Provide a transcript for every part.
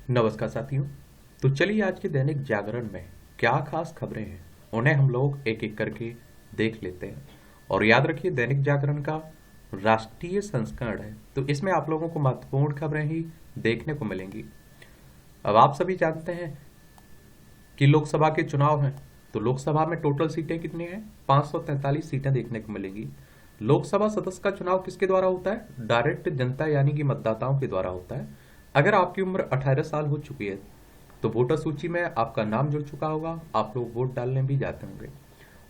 नमस्कार साथियों। तो चलिए आज के दैनिक जागरण में क्या खास खबरें हैं उन्हें हम लोग एक एक करके देख लेते हैं। और याद रखिए दैनिक जागरण का राष्ट्रीय संस्करण है, तो इसमें आप लोगों को महत्वपूर्ण खबरें ही देखने को मिलेंगी। अब आप सभी जानते हैं कि लोकसभा के चुनाव हैं, तो लोकसभा में टोटल सीटें कितनी हैं? 543 सीटें देखने को मिलेंगी। लोकसभा सदस्य का चुनाव किसके द्वारा होता है? डायरेक्ट जनता यानी कि मतदाताओं के द्वारा होता है। अगर आपकी उम्र 18 साल हो चुकी है तो वोटर सूची में आपका नाम जुड़ चुका होगा, आप लोग वोट डालने भी जाते होंगे।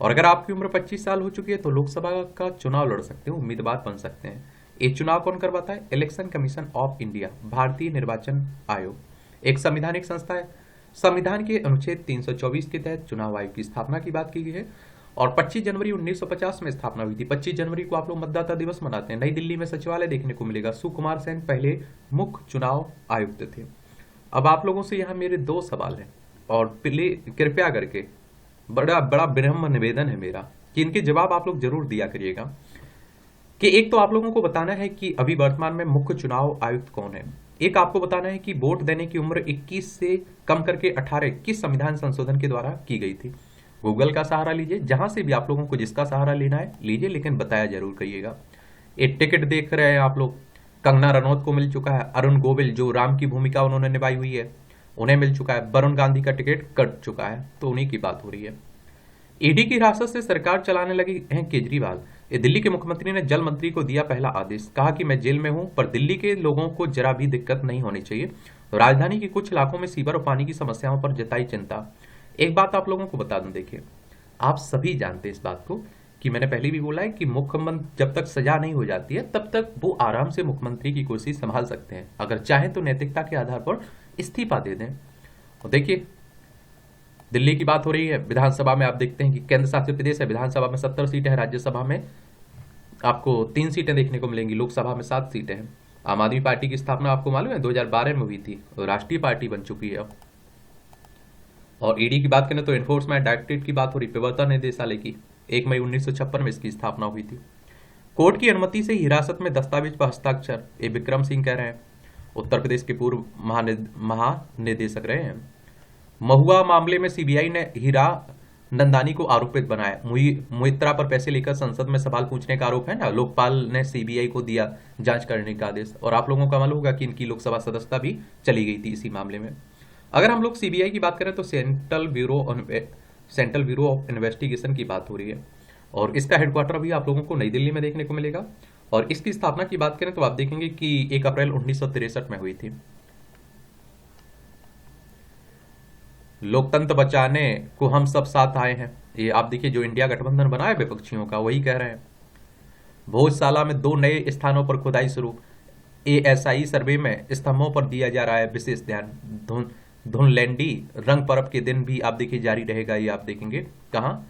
और अगर आपकी उम्र 25 साल हो चुकी है तो लोकसभा का चुनाव लड़ सकते हैं, उम्मीदवार बन सकते हैं। ये चुनाव कौन करवाता है? इलेक्शन कमीशन ऑफ इंडिया, भारतीय निर्वाचन आयोग एक संवैधानिक संस्था है। संविधान के अनुच्छेद 324 के तहत चुनाव आयोग की स्थापना की बात की गई है और 25 जनवरी 1950 में स्थापना हुई थी। 25 जनवरी को आप लोग मतदाता दिवस मनाते हैं। नई दिल्ली में सचिवालय देखने को मिलेगा। सुकुमार सेन पहले मुख्य चुनाव आयुक्त थे। अब आप लोगों से यहाँ मेरे दो सवाल हैं और कृपया करके बड़ा बड़ा विनम्र निवेदन है मेरा कि इनके जवाब आप लोग जरूर दिया करिएगा। कि एक तो आप लोगों को बताना है कि अभी वर्तमान में मुख्य चुनाव आयुक्त कौन है। एक आपको बताना है कि वोट देने की उम्र 21 से कम करके 18 किस संविधान संशोधन के द्वारा की गई थी। गूगल का सहारा लीजिए, जहां से भी आप लोगों को जिसका सहारा लेना है लीजिए, लेकिन बताया जरूर करिएगा। एक टिकट देख रहे हैं आप लोग, कंगना रनौत को मिल चुका है। अरुण गोविल जो राम की भूमिका उन्होंने निभाई हुई है उन्हें मिल चुका है। वरुण गांधी का टिकट कट चुका है, तो उन्हीं की बात हो रही है। ईडी की हिरासत से सरकार चलाने लगे हैं केजरीवाल। दिल्ली के मुख्यमंत्री ने जल मंत्री को दिया पहला आदेश, कहा कि मैं जेल में हूं पर दिल्ली के लोगों को जरा भी दिक्कत नहीं होनी चाहिए। राजधानी के कुछ इलाकों में सीवर और पानी की समस्याओं पर जताई चिंता। एक बात आप लोगों को बता दूं, देखिए आप सभी जानते हैं इस बात को कि मैंने पहले भी बोला है कि मुख्यमंत्री जब तक सजा नहीं हो जाती है तब तक वो आराम से मुख्यमंत्री की कुर्सी संभाल सकते हैं। अगर चाहें तो नैतिकता के आधार पर इस्तीफा दे दें। और देखिए दिल्ली की बात हो रही है, विधानसभा में आप देखते हैं कि केंद्र शासित प्रदेश है। विधानसभा में 70 सीटें हैं, राज्यसभा में आपको 3 सीटें देखने को मिलेंगी, लोकसभा में 7 सीटें हैं। आम आदमी पार्टी की स्थापना आपको मालूम है 2012 में हुई थी, राष्ट्रीय पार्टी बन चुकी है अब। और ईडी की बात करें तो एनफोर्समेंट डायरेक्टरेट की बात हो रही, प्रवर्तन निदेशालय की 1 मई 1956 में इसकी स्थापना हुई थी। कोर्ट की अनुमति से हिरासत में दस्तावेज पर हस्ताक्षर, ए विक्रम सिंह कह रहे हैं, उत्तर प्रदेश के पूर्व महानिदेशक रहे हैं। महुआ मामले में सीबीआई ने हीरा नंदानी को आरोपित बनाया। मोइत्रा पर पैसे लेकर संसद में सवाल पूछने का आरोप है ना, लोकपाल ने सीबीआई को दिया जांच करने का आदेश। और आप लोगों का मालूम होगा कि इनकी लोकसभा सदस्यता भी चली गई थी इसी मामले में। अगर हम लोग सीबीआई की बात करें तो सेंट्रल ब्यूरो ऑफ इन्वेस्टिगेशन की बात हो रही है और इसका हेडक्वार्टर भी आप लोगों को नई दिल्ली में देखने को मिलेगा। और इसकी स्थापना की बात करें तो आप देखेंगे कि 1 अप्रैल 1963 में हुई थी। लोकतंत्र बचाने को हम सब साथ आए हैं, ये आप देखिए जो इंडिया गठबंधन बना है विपक्षियों का वही कह रहे हैं। भोजशाला में 2 नए स्थानों पर खुदाई शुरू। एएसआई सर्वे में स्तंभों पर दिया जा रहा है विशेष ध्यान। धुनलैंडी रंग पर्व के दिन भी आप देखिए जारी रहेगा, ये आप देखेंगे कहाँ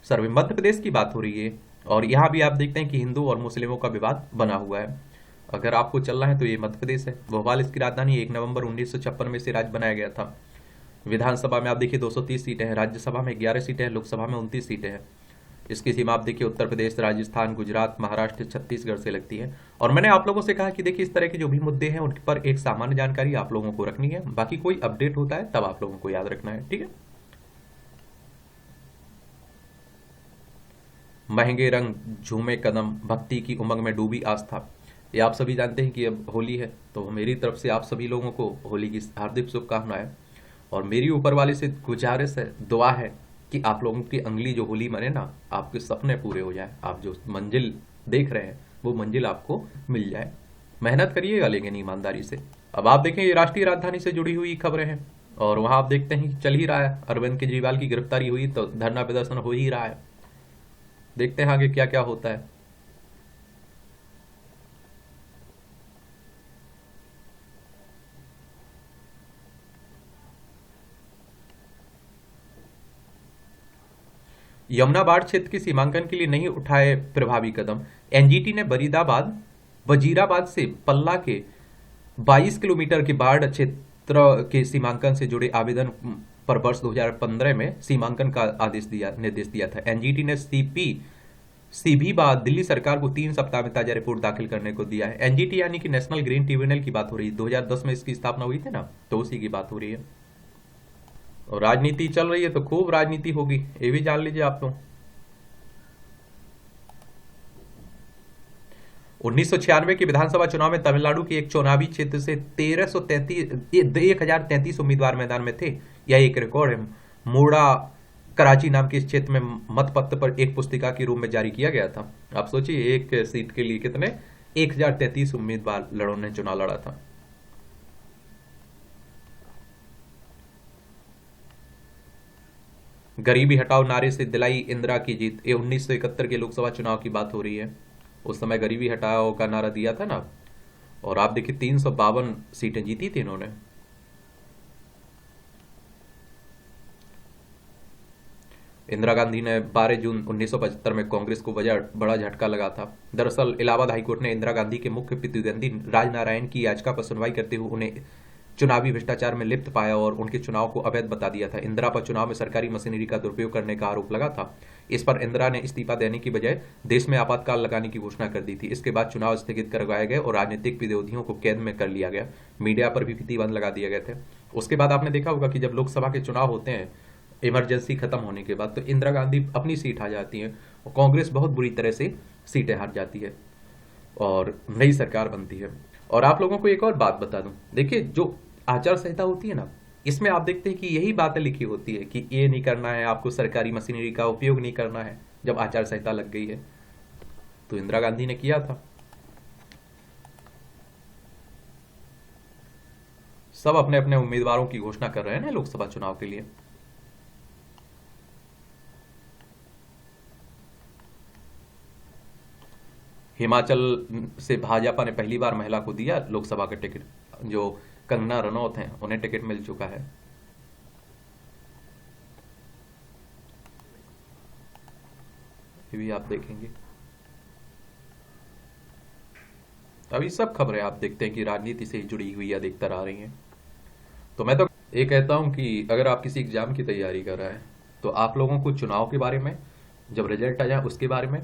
सर्वे, मध्य प्रदेश की बात हो रही है। और यहाँ भी आप देखते हैं कि हिंदू और मुस्लिमों का विवाद बना हुआ है। अगर आपको चलना है तो ये मध्य प्रदेश है। भोपाल इसकी राजधानी 1 नवंबर 1956 में से राज्य बनाया गया था। विधानसभा में आप देखिए 230 सीटें हैं, राज्यसभा में 11 सीटें हैं, लोकसभा में 29 सीटें हैं। इसकी सीमा आप देखिए उत्तर प्रदेश, राजस्थान, गुजरात, महाराष्ट्र, छत्तीसगढ़ से लगती है। और मैंने आप लोगों से कहा कि देखिए इस तरह के जो भी मुद्दे हैं उन पर एक सामान्य जानकारी आप लोगों को रखनी है, बाकी कोई अपडेट होता है तब आप लोगों को याद रखना है, ठीक है। महंगे रंग झूमे कदम, भक्ति की उमंग में डूबी आस्था। ये आप सभी जानते हैं कि अब होली है, तो मेरी तरफ से आप सभी लोगों को होली की हार्दिक शुभकामनाएं। और मेरी ऊपर वाले से गुजारिश है, दुआ है कि आप लोगों की अगली जो होली मने ना, आपके सपने पूरे हो जाए, आप जो मंजिल देख रहे हैं वो मंजिल आपको मिल जाए। मेहनत करिएगा लेकिन ईमानदारी से। अब आप देखें ये राष्ट्रीय राजधानी से जुड़ी हुई खबरें हैं और वहां आप देखते हैं चल ही रहा है, अरविंद केजरीवाल की गिरफ्तारी हुई तो धरना प्रदर्शन हो ही रहा है। देखते हैं आगे क्या क्या होता है। यमुना बाढ़ क्षेत्र के सीमांकन के लिए नहीं उठाए प्रभावी कदम। एनजीटी ने वजीराबाद से पल्ला के 22 किलोमीटर के बाढ़ क्षेत्र के सीमांकन से जुड़े आवेदन पर वर्ष 2015 में सीमांकन का निर्देश दिया था। एनजीटी ने सीपी सीबी बात दिल्ली सरकार को 3 सप्ताह में ताजा रिपोर्ट दाखिल करने को दिया है। एनजीटी यानी कि नेशनल ग्रीन ट्रिब्यूनल की बात हो रही है, 2010 में इसकी स्थापना हुई थी ना, तो उसी की बात हो रही है। और राजनीति चल रही है तो खूब राजनीति होगी, ये भी जान लीजिए आप लोग। 1996 के विधानसभा चुनाव में तमिलनाडु के एक चुनावी क्षेत्र से 1033 उम्मीदवार मैदान में थे। यह एक रिकॉर्ड है। मूड़ा कराची नाम के इस क्षेत्र में मतपत्र पर एक पुस्तिका के रूप में जारी किया गया था। आप सोचिए एक सीट के लिए कितने 1033 उम्मीदवार ने चुनाव लड़ा था। गरीबी हटाओ नारे से दिलाई इंदिरा की जीत। ये 1971 के लोकसभा चुनाव की बात हो रही है। उस समय गरीबी हटाओ का नारा दिया था ना, और आप देखिए 352 सीटें जीती थी इन्होंने। इंदिरा गांधी ने 12 जून 1975 में कांग्रेस को बड़ा झटका लगा था। दरअसल इलाहाबाद हाईकोर्ट ने इंदिरा गांधी के मुख्य प्रतिद्वंदी राजनारायण की याचिका पर सुनवाई करते हुए उन्हें चुनावी भ्रष्टाचार में लिप्त पाया और उनके चुनाव को अवैध बता दिया था। इंदिरा पर चुनाव में सरकारी मशीनरी का दुरुपयोग करने का आरोप लगा था। इस पर इंदिरा ने इस्तीफा देने की बजाय देश में आपातकाल लगाने की घोषणा कर दी थी। इसके बाद चुनाव स्थगित करवाए गए और राजनीतिक विरोधियों को कैद में कर लिया गया। मीडिया पर भी प्रतिबंध लगा दिए गए थे। उसके बाद आपने देखा होगा कि जब लोकसभा के चुनाव होते हैं इमरजेंसी खत्म होने के बाद, तो इंदिरा गांधी अपनी सीट आ जाती है और कांग्रेस बहुत बुरी तरह से सीटें हार जाती है और नई सरकार बनती है। और आप लोगों को एक और बात बता दूं, देखिए जो आचार संहिता होती है ना, इसमें आप देखते हैं कि यही बातें लिखी होती है कि ये नहीं करना है, आपको सरकारी मशीनरी का उपयोग नहीं करना है। जब आचार संहिता लग गई है तो इंदिरा गांधी ने किया था। सब अपने अपने उम्मीदवारों की घोषणा कर रहे हैं ना लोकसभा चुनाव के लिए। हिमाचल से भाजपा ने पहली बार महिला को दिया लोकसभा का टिकट। जो कंगना रनौत हैं उन्हें टिकट मिल चुका है। ये भी आप देखेंगे। अभी सब खबरें आप देखते हैं कि राजनीति से जुड़ी हुई अधिकतर आ रही हैं। तो मैं तो ये कहता हूं कि अगर आप किसी एग्जाम की तैयारी कर रहे हैं तो आप लोगों को चुनाव के बारे में, जब रिजल्ट आ जाए उसके बारे में,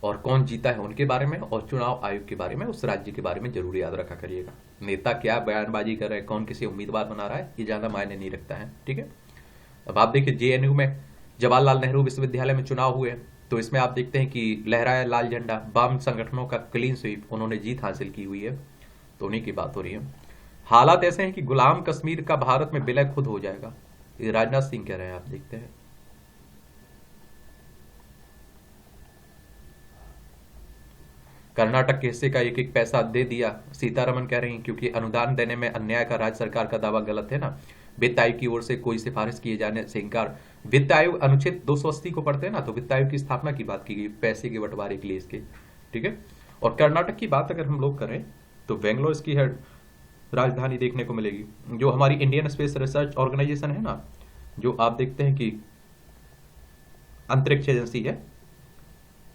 और कौन जीता है उनके बारे में, और चुनाव आयोग के बारे में, उस राज्य के बारे में जरूर याद रखा करिएगा। नेता क्या बयानबाजी कर रहे हैं, कौन किसी उम्मीदवार बना रहा है, ये ज्यादा मायने नहीं रखता है। ठीक है। अब आप देखिए जेएनयू में जवाहरलाल नेहरू विश्वविद्यालय में चुनाव हुए, तो इसमें आप देखते हैं कि लहराया लाल झंडा, वाम संगठनों का क्लीन स्वीप, उन्होंने जीत हासिल की हुई है। तो उन्हीं की बात हो रही है। हालात ऐसे हैं कि गुलाम कश्मीर का भारत में विलय खुद हो जाएगा, ये राजनाथ सिंह कह रहे हैं। आप देखते हैं। कर्नाटक के हिस्से का एक एक पैसा दे दिया, सीतारमन कह रही हैं, क्योंकि अनुदान देने में अन्याय का राज्य सरकार का दावा गलत है ना। वित्त आयोग की ओर से कोई सिफारिश किए जाने से इंकार। वित्त आयोग अनुच्छेद 280 को पढ़ते हैं ना, तो वित्त आयोग की स्थापना की बात की गई पैसे के बंटवारे के लिए इसके। ठीक है। और कर्नाटक की बात अगर हम लोग करें तो बेंगलोर इसकी हेड राजधानी देखने को मिलेगी। जो हमारी इंडियन स्पेस रिसर्च ऑर्गेनाइजेशन है ना, जो आप देखते हैं कि अंतरिक्ष एजेंसी है,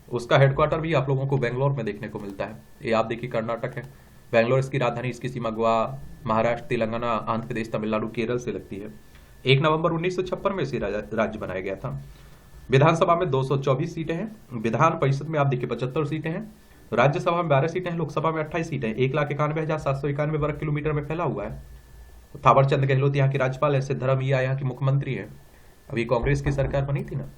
उसका हेडक्वार्टर भी आप लोगों को बेंगलोर में देखने को मिलता है। ये आप देखिए कर्नाटक है, बेंगलोर इसकी राजधानी, इसकी सीमा गोवा, महाराष्ट्र, तेलंगाना, आंध्र प्रदेश, तमिलनाडु, केरल से लगती है। 1 नवंबर 1956 में इसे राज्य बनाया गया था। विधानसभा में 224 सीटें हैं। विधान परिषद में आप देखिए 75 सीटें हैं। राज्यसभा में 12 सीटें हैं। लोकसभा में 28 सीटें। 1,91,791 वर्ग किलोमीटर में फैला हुआ है। थावरचंद गहलोत यहाँ के राज्यपाल है। सिद्धरमैया यहाँ की मुख्यमंत्री है। अभी कांग्रेस की सरकार बनी थी ना।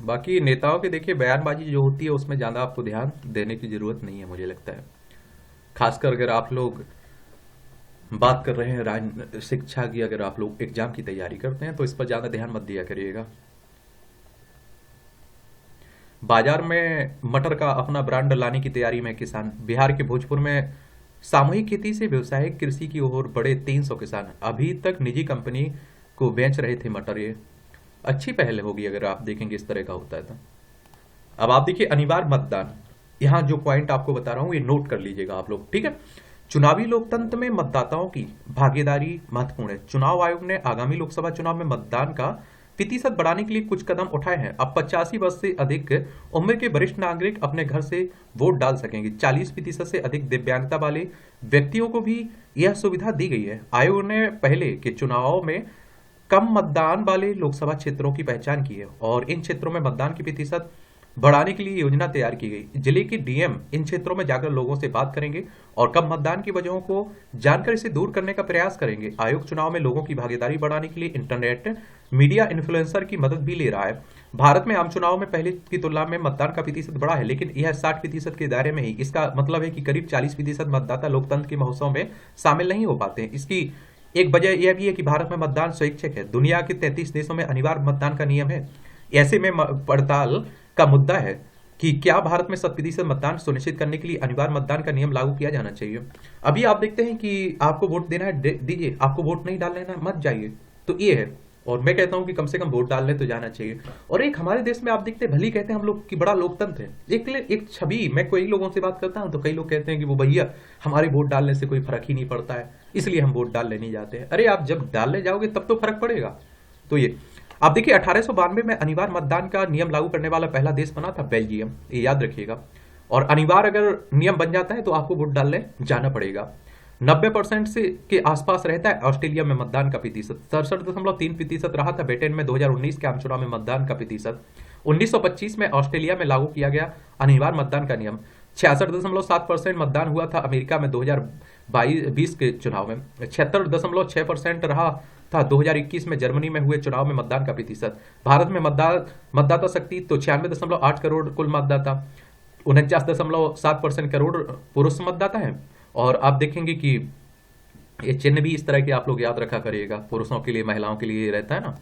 बाकी नेताओं के देखिए बयानबाजी जो होती है उसमें ज्यादा आपको ध्यान देने की जरूरत नहीं है, मुझे लगता है। खासकर अगर आप लोग बात कर रहे हैं शिक्षा की, अगर आप लोग एग्जाम की तैयारी करते हैं तो इस पर ज्यादा ध्यान मत दिया करिएगा। बाजार में मटर का अपना ब्रांड लाने की तैयारी में किसान। बिहार के भोजपुर में सामूहिक खेती से व्यावसायिक कृषि की ओर बढ़े 300 किसान। अभी तक निजी कंपनी को बेच रहे थे मटर। ये अच्छी पहल होगी अगर आप देखेंगे इस तरह का होता है तो। अब आप देखिए अनिवार्य मतदान, यहां जो पॉइंट आपको बता रहा हूं ये नोट कर लीजिएगा आप लोग। ठीक है। चुनावी लोकतंत्र में मतदाताओं की भागीदारी महत्वपूर्ण है। चुनाव आयोग ने आगामी लोकसभा चुनाव में मतदान का प्रतिशत बढ़ाने के लिए कुछ कदम उठाए हैं। अब 85 वर्ष से अधिक उम्र के वरिष्ठ नागरिक अपने घर से वोट डाल सकेंगे। 40% से अधिक दिव्यांगता वाले व्यक्तियों को भी यह सुविधा दी गई है। आयोग ने पहले के चुनावों में कम मतदान वाले लोकसभा क्षेत्रों की पहचान की है और इन क्षेत्रों में मतदान की प्रतिशत बढ़ाने के लिए योजना तैयार की गई। जिले के डीएम इन क्षेत्रों में जाकर लोगों से बात करेंगे और कम मतदान की वजहों को जानकर इसे दूर करने का प्रयास करेंगे। आयोग चुनाव में लोगों की भागीदारी बढ़ाने के लिए इंटरनेट मीडिया इन्फ्लुएंसर की मदद भी ले रहा है। भारत में आम चुनाव में पहले की तुलना में मतदान का प्रतिशत बढ़ा है, लेकिन यह 60% के दायरे में ही। इसका मतलब है कि करीब 40% मतदाता लोकतंत्र के महोत्सव में शामिल नहीं हो पाते हैं। इसकी एक वजह यह भी है कि भारत में मतदान स्वैच्छिक है। दुनिया के 33 देशों में अनिवार्य मतदान का नियम है। ऐसे में पड़ताल का मुद्दा है कि क्या भारत में 100% मतदान सुनिश्चित करने के लिए अनिवार्य मतदान का नियम लागू किया जाना चाहिए। अभी आप देखते हैं कि आपको वोट देना है, दीजिए। आपको वोट नहीं डालना है, मत जाइए। तो ये है, और मैं कहता हूं कि कम से कम वोट डालने तो जाना चाहिए। और एक हमारे देश में आप देखते हैं, भली कहते हैं हम लोग कि बड़ा लोकतंत्र है। एक छवि, मैं कई लोगों से बात करता हूं तो कई लोग कहते हैं कि वो भैया हमारे वोट डालने से कोई फर्क ही नहीं पड़ता है, इसलिए हम वोट डालने नहीं जाते हैं। अरे आप जब डालने जाओगे तब तो फर्क पड़ेगा। तो ये आप देखिए 1892 में अनिवार्य मतदान का नियम लागू करने वाला पहला देश बना था बेल्जियम, ये याद रखिएगा। और अनिवार्य अगर नियम बन जाता है तो आपको वोट डालने जाना पड़ेगा। 90% से के आसपास रहता है ऑस्ट्रेलिया में मतदान का प्रतिशत। 67.3% रहा था ब्रिटेन में 2019 के आम चुनाव में मतदान का प्रतिशत। 1925 में ऑस्ट्रेलिया में लागू किया गया अनिवार्य मतदान का नियम। 66.7% मतदान हुआ था अमेरिका में 2020 के चुनाव में। 76.6% रहा था 2021 में जर्मनी में हुए चुनाव में मतदान का प्रतिशत। भारत में मतदाता शक्ति तो 96.8 करोड़ कुल मतदाता, 49.7% करोड़ पुरुष मतदाता है। और आप देखेंगे कि ये चिन्ह भी इस तरह के आप लोग याद रखा करिएगा। पुरुषों के लिए, महिलाओं के लिए रहता है ना।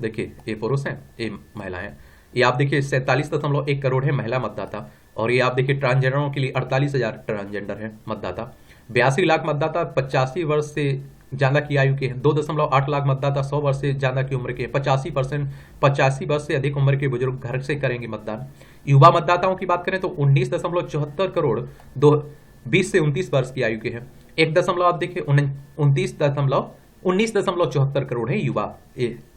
देखिए ये पुरुष हैं, ये महिलाएं हैं। ये आप देखिए 47.1 करोड़ है महिला मतदाता। और ये आप देखिए ट्रांसजेंडरों के लिए 48,000 ट्रांसजेंडर है मतदाता। 82 लाख मतदाता 85 वर्ष से ज्यादा की आयु के हैं। 2.8 लाख मतदाता 100 वर्ष से ज्यादा की उम्र के। 85 वर्ष से अधिक उम्र के बुजुर्ग घर से करेंगे मतदान। युवा मतदाताओं की बात करें तो 19.74 करोड़ 20 से 29 वर्ष की आयु के हैं। 1 दशमलव आप देखिए 19.74 करोड़ है युवा।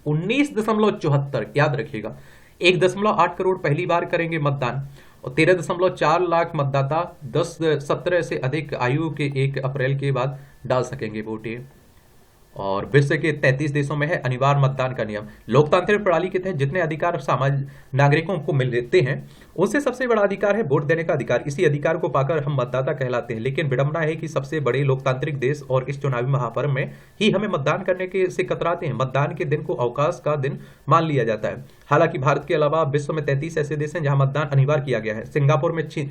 19.74 याद रखिएगा। 1.8 करोड़ पहली बार करेंगे मतदान और 13.4 लाख मतदाता 17 से अधिक आयु के 1 अप्रैल के बाद डाल सकेंगे वोट। और विश्व के 33 देशों में है अनिवार्य मतदान का नियम। लोकतांत्रिक प्रणाली के तहत जितने अधिकार समाज नागरिकों को मिलते हैं उनसे सबसे बड़ा अधिकार है वोट देने का अधिकार। इसी अधिकार को पाकर हम मतदाता कहलाते हैं। लेकिन विडंबना है कि सबसे बड़े लोकतांत्रिक देश और इस चुनावी महापर्व में ही हमें मतदान करने के से कतराते हैं। मतदान के दिन को अवकाश का दिन मान लिया जाता है। हालांकि भारत के अलावा विश्व में 33 ऐसे देश हैं जहां मतदान अनिवार्य किया गया है। सिंगापुर में छीन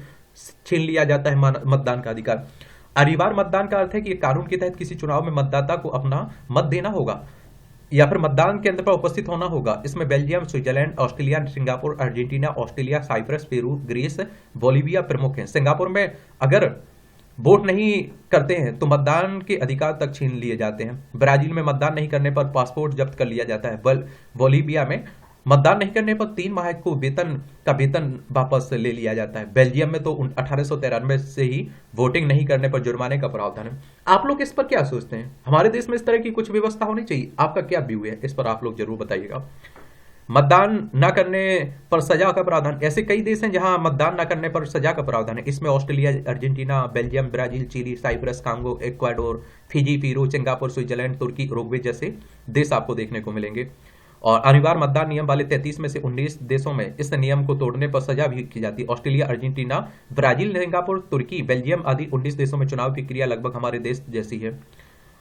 लिया जाता है मतदान का अधिकार। अनिवार्य मतदान का अर्थ है कि कानून के तहत किसी चुनाव में मतदाता को अपना मत देना होगा या फिर मतदान केंद्र पर उपस्थित होना होगा। इसमें Belgium, Switzerland, Australia, Singapore, Argentina, Australia, Cyprus, Peru, Greece, Bolivia प्रमुख हैं। सिंगापुर में अगर वोट नहीं करते हैं तो मतदान के अधिकार तक छीन लिए जाते हैं। ब्राजील में मतदान नहीं करने पर पासपोर्ट जब्त कर लिया जाता है। बोलिविया में मतदान नहीं करने पर 3 माह को वेतन वापस ले लिया जाता है। बेल्जियम में तो 1893 से ही वोटिंग नहीं करने पर जुर्माने का प्रावधान है। आप लोग इस पर क्या सोचते हैं? हमारे देश में इस तरह की कुछ व्यवस्था होनी चाहिए। आपका क्या व्यू है इस पर? आप लोग जरूर बताइएगा। मतदान न करने पर सजा का प्रावधान। ऐसे कई देश हैं जहां मतदान न करने पर सजा का प्रावधान है। इसमें Australia, Argentina, Belgium, Brazil, Chile, Cyprus, Congo, Ecuador, Fiji, Peru, Singapore, Switzerland, Turkey, Uruguay जैसे देश आपको देखने को मिलेंगे। और अनिवार्य मतदान नियम वाले 33 में से 19 देशों में इस नियम को तोड़ने पर सजा भी की जाती है। ऑस्ट्रेलिया, अर्जेंटीना, ब्राजील, सिंगापुर, तुर्की, बेल्जियम आदि 19 देशों में चुनाव की क्रिया लगभग हमारे देश जैसी है।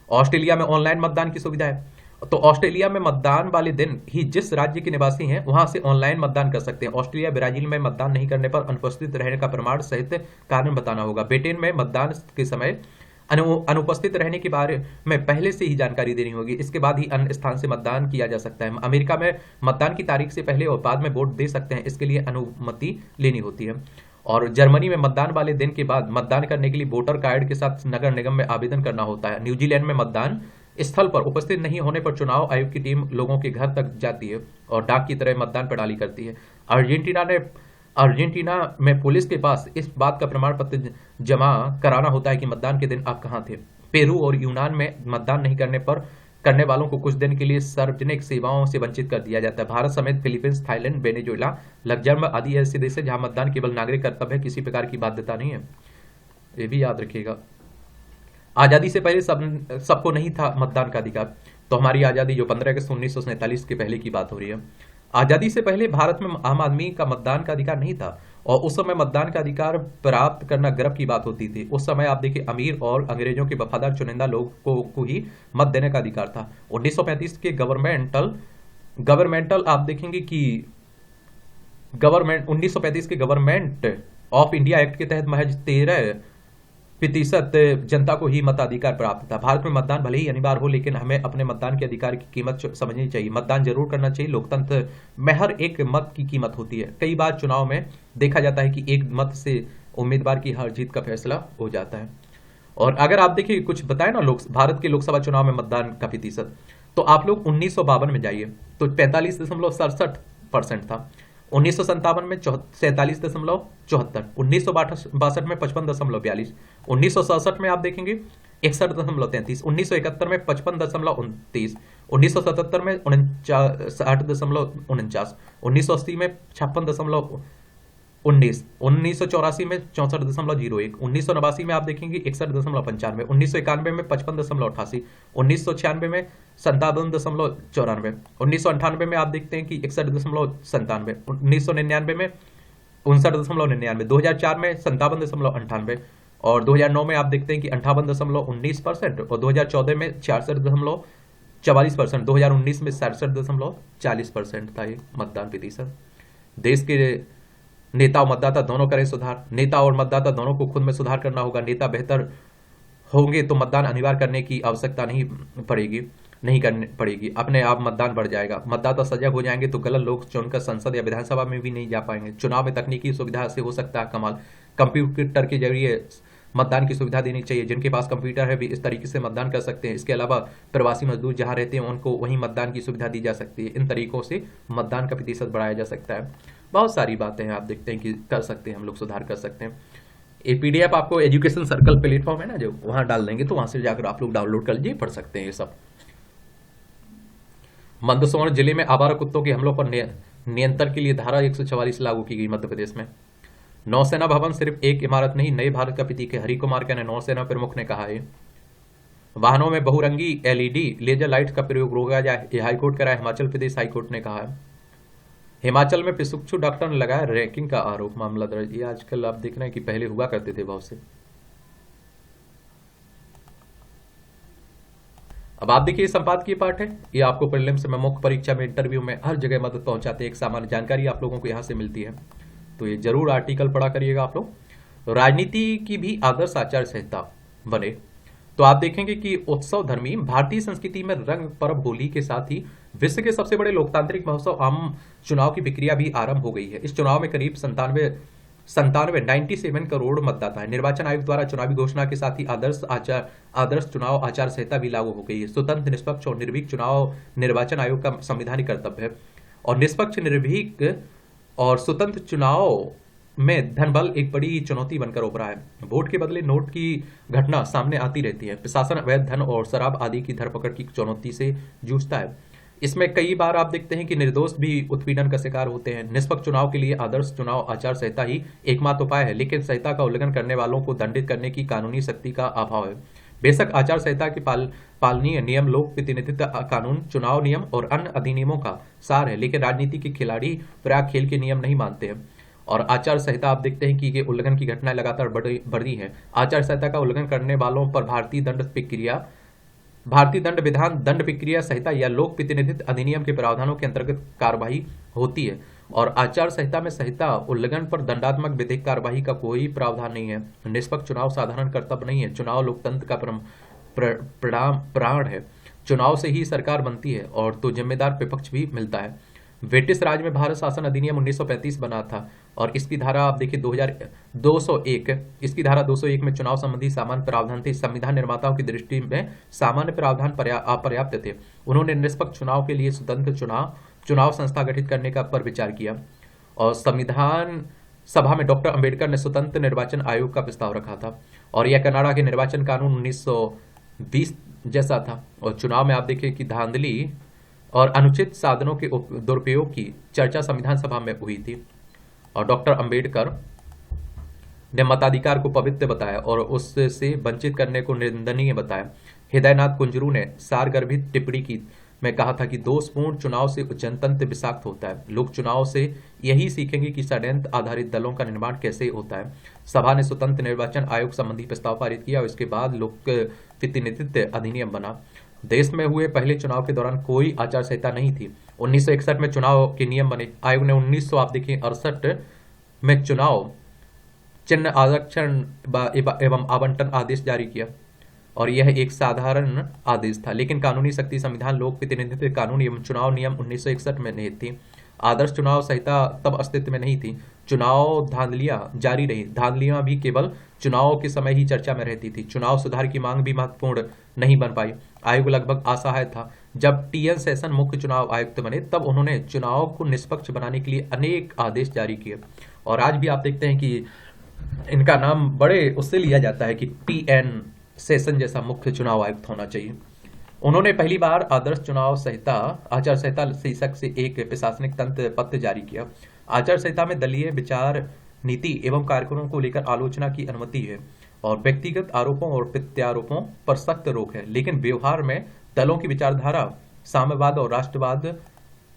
ऑस्ट्रेलिया में ऑनलाइन मतदान की सुविधा है। तो ऑस्ट्रेलिया में मतदान वाले दिन ही जिस राज्य के निवासी हैं वहां से ऑनलाइन मतदान कर सकते हैं। ऑस्ट्रेलिया, ब्राजील में मतदान नहीं करने पर अनुपस्थित रहने का प्रमाण सहित कारण बताना होगा। ब्रिटेन में मतदान के समय अनुपस्थित रहने के बारे में पहले से ही जानकारी देनी होगी। इसके बाद ही अन्य स्थान से मतदान किया जा सकता है। अमेरिका में मतदान की तारीख से पहले और बाद में वोट दे सकते हैं, इसके लिए अनुमति लेनी होती है। और जर्मनी में मतदान वाले दिन के बाद मतदान करने के लिए वोटर कार्ड के साथ नगर निगम में आवेदन करना होता है। न्यूजीलैंड में मतदान स्थल पर उपस्थित नहीं होने पर चुनाव आयोग की टीम लोगों के घर तक जाती है और डाक की तरह मतदान प्रणाली करती है। अर्जेंटीना में पुलिस के पास इस बात का प्रमाण पत्र जमा कराना होता है कि मतदान के दिन आप कहां थे। पेरू और यूनान में मतदान नहीं करने वालों को कुछ दिन के लिए सार्वजनिक सेवाओं से वंचित कर दिया जाता है। भारत समेत फिलीपींस, थाईलैंड, वेनेजुएला, लग्जमबर्ग आदि ऐसे देश है जहां मतदान केवल नागरिक कर्तव्य है, किसी प्रकार की बाध्यता नहीं है। ये भी याद रखिएगा। आजादी से पहले सबको नहीं था मतदान का अधिकार। तो हमारी आज़ादी जो 15 अगस्त 1947 के पहले की बात हो रही है, आज़ादी से पहले भारत में आम आदमी का मतदान का अधिकार नहीं था, और उस समय मतदान का अधिकार प्राप्त करना गर्व की बात होती थी। उस समय आप देखिए अमीर और अंग्रेजों के वफादार चुनिंदा लोगों को ही मत देने का अधिकार था। 1935 के गवर्नमेंटल आप देखेंगे कि गवर्नमेंट 1935 के गवर्नमेंट ऑफ इंडिया एक्ट के तहत महज 13% जनता को ही मताधिकार प्राप्त था। भारत में मतदान भले ही अनिवार्य हो, लेकिन हमें अपने मतदान के अधिकार की कीमत समझनी चाहिए। मतदान जरूर करना चाहिए। लोकतंत्र में हर एक मत की कीमत होती है। कई बार चुनाव में देखा जाता है कि एक मत से उम्मीदवार की हार जीत का फैसला हो जाता है। और अगर आप देखिए कुछ बताए ना भारत के लोकसभा चुनाव में मतदान का प्रतिशत, तो आप लोग 1952 में जाइए तो 45.67% था। 1957 में 47.74, 1962 में 55.42, 1967 में आप देखेंगे 61.33, 1971 में 55.29, 1977 में 59.49, 1980 में 56.19, 1984 में 64.01, 1989 में आप देखेंगे 61.95, 1991 में 55.88, 1996 में 57.94, 1998 में आप देखते हैं कि 61.97, 1999 में 59.99, 2004 में 57.98, और 2009 में आप देखते हैं कि 58.19%, और 2014 में 66.44%, 2019 में 67.40% था ये मतदान प्रतिशत। देश के नेता और मतदाता दोनों करें सुधार। नेता और मतदाता दोनों को खुद में सुधार करना होगा। नेता बेहतर होंगे तो मतदान अनिवार्य करने की आवश्यकता नहीं करनी पड़ेगी। अपने आप मतदान बढ़ जाएगा। मतदाता सजग हो जाएंगे तो गलत लोग चुनकर संसद या विधानसभा में भी नहीं जा पाएंगे। चुनाव में तकनीकी सुविधा से हो सकता है कमाल। कंप्यूटर के जरिए मतदान की सुविधा देनी चाहिए। जिनके पास कंप्यूटर है वे इस तरीके से मतदान कर सकते हैं। इसके अलावा प्रवासी मजदूर जहां रहते हैं उनको वहीं मतदान की सुविधा दी जा सकती है। इन तरीकों से मतदान का प्रतिशत बढ़ाया जा सकता है। बहुत सारी बातें हैं, आप देखते हैं कि कर सकते हैं, हम लोग सुधार कर सकते हैं। ये पीडीएफ आपको एजुकेशन सर्कल प्लेटफॉर्म है ना, जो वहां डाल देंगे तो वहां से जाकर आप लोग डाउनलोड कर लीजिए, पढ़ सकते हैं ये सब। मंदसौर जिले में आवारा कुत्तों के हमलों पर नियंत्रण के लिए धारा 144 लागू की गई मध्य प्रदेश में। नौसेना भवन सिर्फ एक इमारत नहीं, नए भारत का प्रतीक है, हरिकुमार के नौसेना प्रमुख ने कहा है। वाहनों में बहुरंगी एलईडी लेजर लाइट का प्रयोग रोका जाए, यह हाईकोर्ट का राय, हिमाचल प्रदेश हाईकोर्ट ने कहा है। हिमाचल में प्रशिक्षु डॉक्टर ने लगाया रैंकिंग का आरोप, मामला दर्ज। ये आजकल आप देख रहे हैं कि पहले हुआ करते थे बहुत से। अब आप देखिए संपादकीय पाठ है, ये आपको प्रीलिम्स में, मुख्य परीक्षा में, इंटरव्यू में हर जगह मदद पहुंचाते हैं। एक सामान्य जानकारी आप लोगों को यहाँ से मिलती है, तो ये जरूर आर्टिकल पढ़ा करिएगा आप लोग। राजनीति की भी आदर्श आचार संहिता बने, तो आप देखेंगे कि उत्सव धर्मी भारतीय संस्कृति में रंग पर्व होली के साथ ही विश्व के सबसे बड़े लोकतांत्रिक महोत्सव आम चुनाव की प्रक्रिया भी आरंभ हो गई है। इस चुनाव में करीब 97 करोड़ मतदाता है। निर्वाचन आयोग द्वारा चुनावी घोषणा के साथ ही आदर्श चुनाव आचार संहिता भी लागू हो गई है। स्वतंत्र, निष्पक्ष और निर्भीक चुनाव निर्वाचन आयोग का संवैधानिक कर्तव्य है, और निष्पक्ष, निर्भीक और स्वतंत्र चुनाव में धनबल एक बड़ी चुनौती बनकर उभरा है। वोट के बदले नोट की घटना सामने आती रहती है। प्रशासन अवैध धन और शराब आदि की धरपकड़ की चुनौती से जूझता है। इसमें कई बार आप देखते हैं कि निर्दोष भी उत्पीड़न का शिकार होते हैं। निष्पक्ष चुनाव के लिए आदर्श चुनाव आचार संहिता ही एकमात्र उपाय है, लेकिन संहिता का उल्लंघन करने वालों को दंडित करने की कानूनी शक्ति का अभाव है। बेशक आचार संहिता के पालनीय नियम, लोक प्रतिनिधित्व कानून, चुनाव नियम और अन्य अधिनियमों का सार है, लेकिन राजनीति के खिलाड़ी प्राय खेल के नियम नहीं मानते हैं, और आचार संहिता आप देखते हैं कि ये उल्लंघन की घटनाएं लगातार बढ़ रही है। आचार संहिता का उल्लंघन करने वालों पर भारतीय दंड विधान दंड प्रक्रिया संहिता या लोक प्रतिनिधित्व अधिनियम के प्रावधानों के अंतर्गत कार्रवाई होती है, और आचार संहिता में संहिता उल्लंघन पर दंडात्मक विधिक कार्रवाई का कोई प्रावधान नहीं है। निष्पक्ष चुनाव साधारण कर्तव्य नहीं है। चुनाव लोकतंत्र का प्राण है। चुनाव से ही सरकार बनती है, और तो जिम्मेदार विपक्ष भी मिलता है। ब्रिटिश राज में भारत शासन अधिनियम 1935 बना था, और इसकी धारा आप देखिए 201 में चुनाव संबंधी सामान्य प्रावधान थे। संविधान निर्माताओं की दृष्टि में सामान्य प्रावधान अपर्याप्त थे। उन्होंने निष्पक्ष चुनाव के लिए स्वतंत्र चुनाव संस्था गठित करने का पर विचार किया, और संविधान सभा में डॉक्टर अंबेडकर ने स्वतंत्र निर्वाचन आयोग का प्रस्ताव रखा था, और यह कनाडा के निर्वाचन कानून 1920 जैसा था। और चुनाव में आप देखिए कि धांधली और अनुचित साधनों के दुरुपयोग की चर्चा संविधान सभा में हुई थी, और डॉक्टर अंबेडकर ने मताधिकार को पवित्र बताया और उससे वंचित करने को निंदनीय बताया। हृदयनाथ कुंजरू ने सारगर्भित टिप्पणी की में कहा था कि दोषपूर्ण चुनाव से जनतंत्र विषाक्त होता है। लोग चुनाव से यही सीखेंगे कि षड्यंत्र आधारित दलों का निर्माण कैसे होता है। सभा ने स्वतंत्र निर्वाचन आयोग संबंधी प्रस्ताव पारित किया और इसके बाद लोक प्रतिनिधित्व अधिनियम बना। देश में हुए पहले चुनाव के दौरान कोई आचार संहिता नहीं थी। 1961 में चुनाव के नियम बने। आयोग ने 1968 में चुनाव चिन्ह आरक्षण एवं आवंटन आदेश जारी किया और यह एक साधारण आदेश था, लेकिन कानूनी शक्ति संविधान, लोक प्रतिनिधित्व कानून एवं चुनाव नियम 1961 में निहित थी। आदर्श चुनाव संहिता तब अस्तित्व में नहीं थी। चुनाव धांधलियां जारी रही। धांधलियां भी केवल चुनाव के समय ही चर्चा में रहती थी। चुनाव सुधार की मांग भी महत्वपूर्ण नहीं बन पाई। आयोग लगभग असहाय था। जब टी.एन. शेषन मुख्य चुनाव आयुक्त बने तब उन्होंने चुनाव को निष्पक्ष बनाने के लिए अनेक आदेश जारी किए और आज भी आप देखते हैं कि इनका नाम बड़े उससे लिया जाता है कि टी.एन. शेषन जैसा मुख्य चुनाव आयुक्त होना चाहिए। उन्होंने पहली बार आदर्श चुनाव संहिता आचार संहिता शीर्षक से एक प्रशासनिक तंत्र पत्र जारी किया। आचार संहिता में दलीय विचार, नीति एवं कार्यक्रमों को लेकर आलोचना की अनुमति है और व्यक्तिगत आरोपों और प्रत्यारोपों पर सख्त रोक है, लेकिन व्यवहार में दलों की विचारधारा, साम्यवाद और राष्ट्रवाद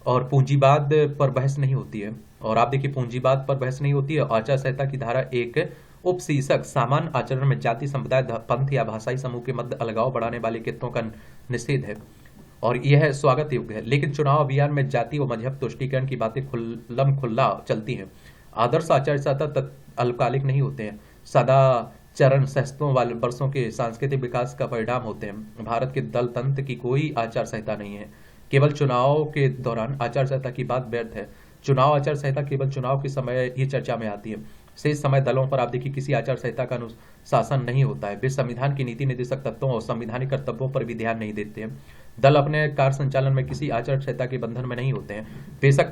और पूंजीवाद पर बहस नहीं होती है। और आप देखिए, पूंजीवाद पर बहस नहीं होती है। आचार संहिता की धारा एक उपशीर्षक सामान्य आचरण में जाति, संप्रदाय, पंथ या भाषाई समूह के मध्य अलगाव बढ़ाने वाले कृत्यों का निषेध है और यह स्वागत योग्य है, लेकिन चुनाव अभियान में जाति और मजहब तुष्टीकरण की बातें खुल्लम खुल्ला चलती हैं। आदर्श आचार संहिता अल्पकालिक नहीं होते हैं, सदा चरण सहस्त्रों वाले वर्षों के सांस्कृतिक विकास का परिणाम होते हैं। भारत के दल तंत्र की कोई आचार संहिता नहीं है। केवल चुनाव के दौरान आचार संहिता की बात व्यर्थ है। चुनाव आचार संहिता केवल चुनाव के समय ही चर्चा में आती है। शेष समय दलों पर आप देखिए किसी आचार संहिता का अनुशासन नहीं होता है। वे संविधान की नीति निर्देशक तत्वों और संवैधानिक कर्तव्यों पर भी ध्यान नहीं देते हैं। दल अपने कार्य संचालन में किसी आचार संहिता के बंधन में नहीं होते हैं। बेशक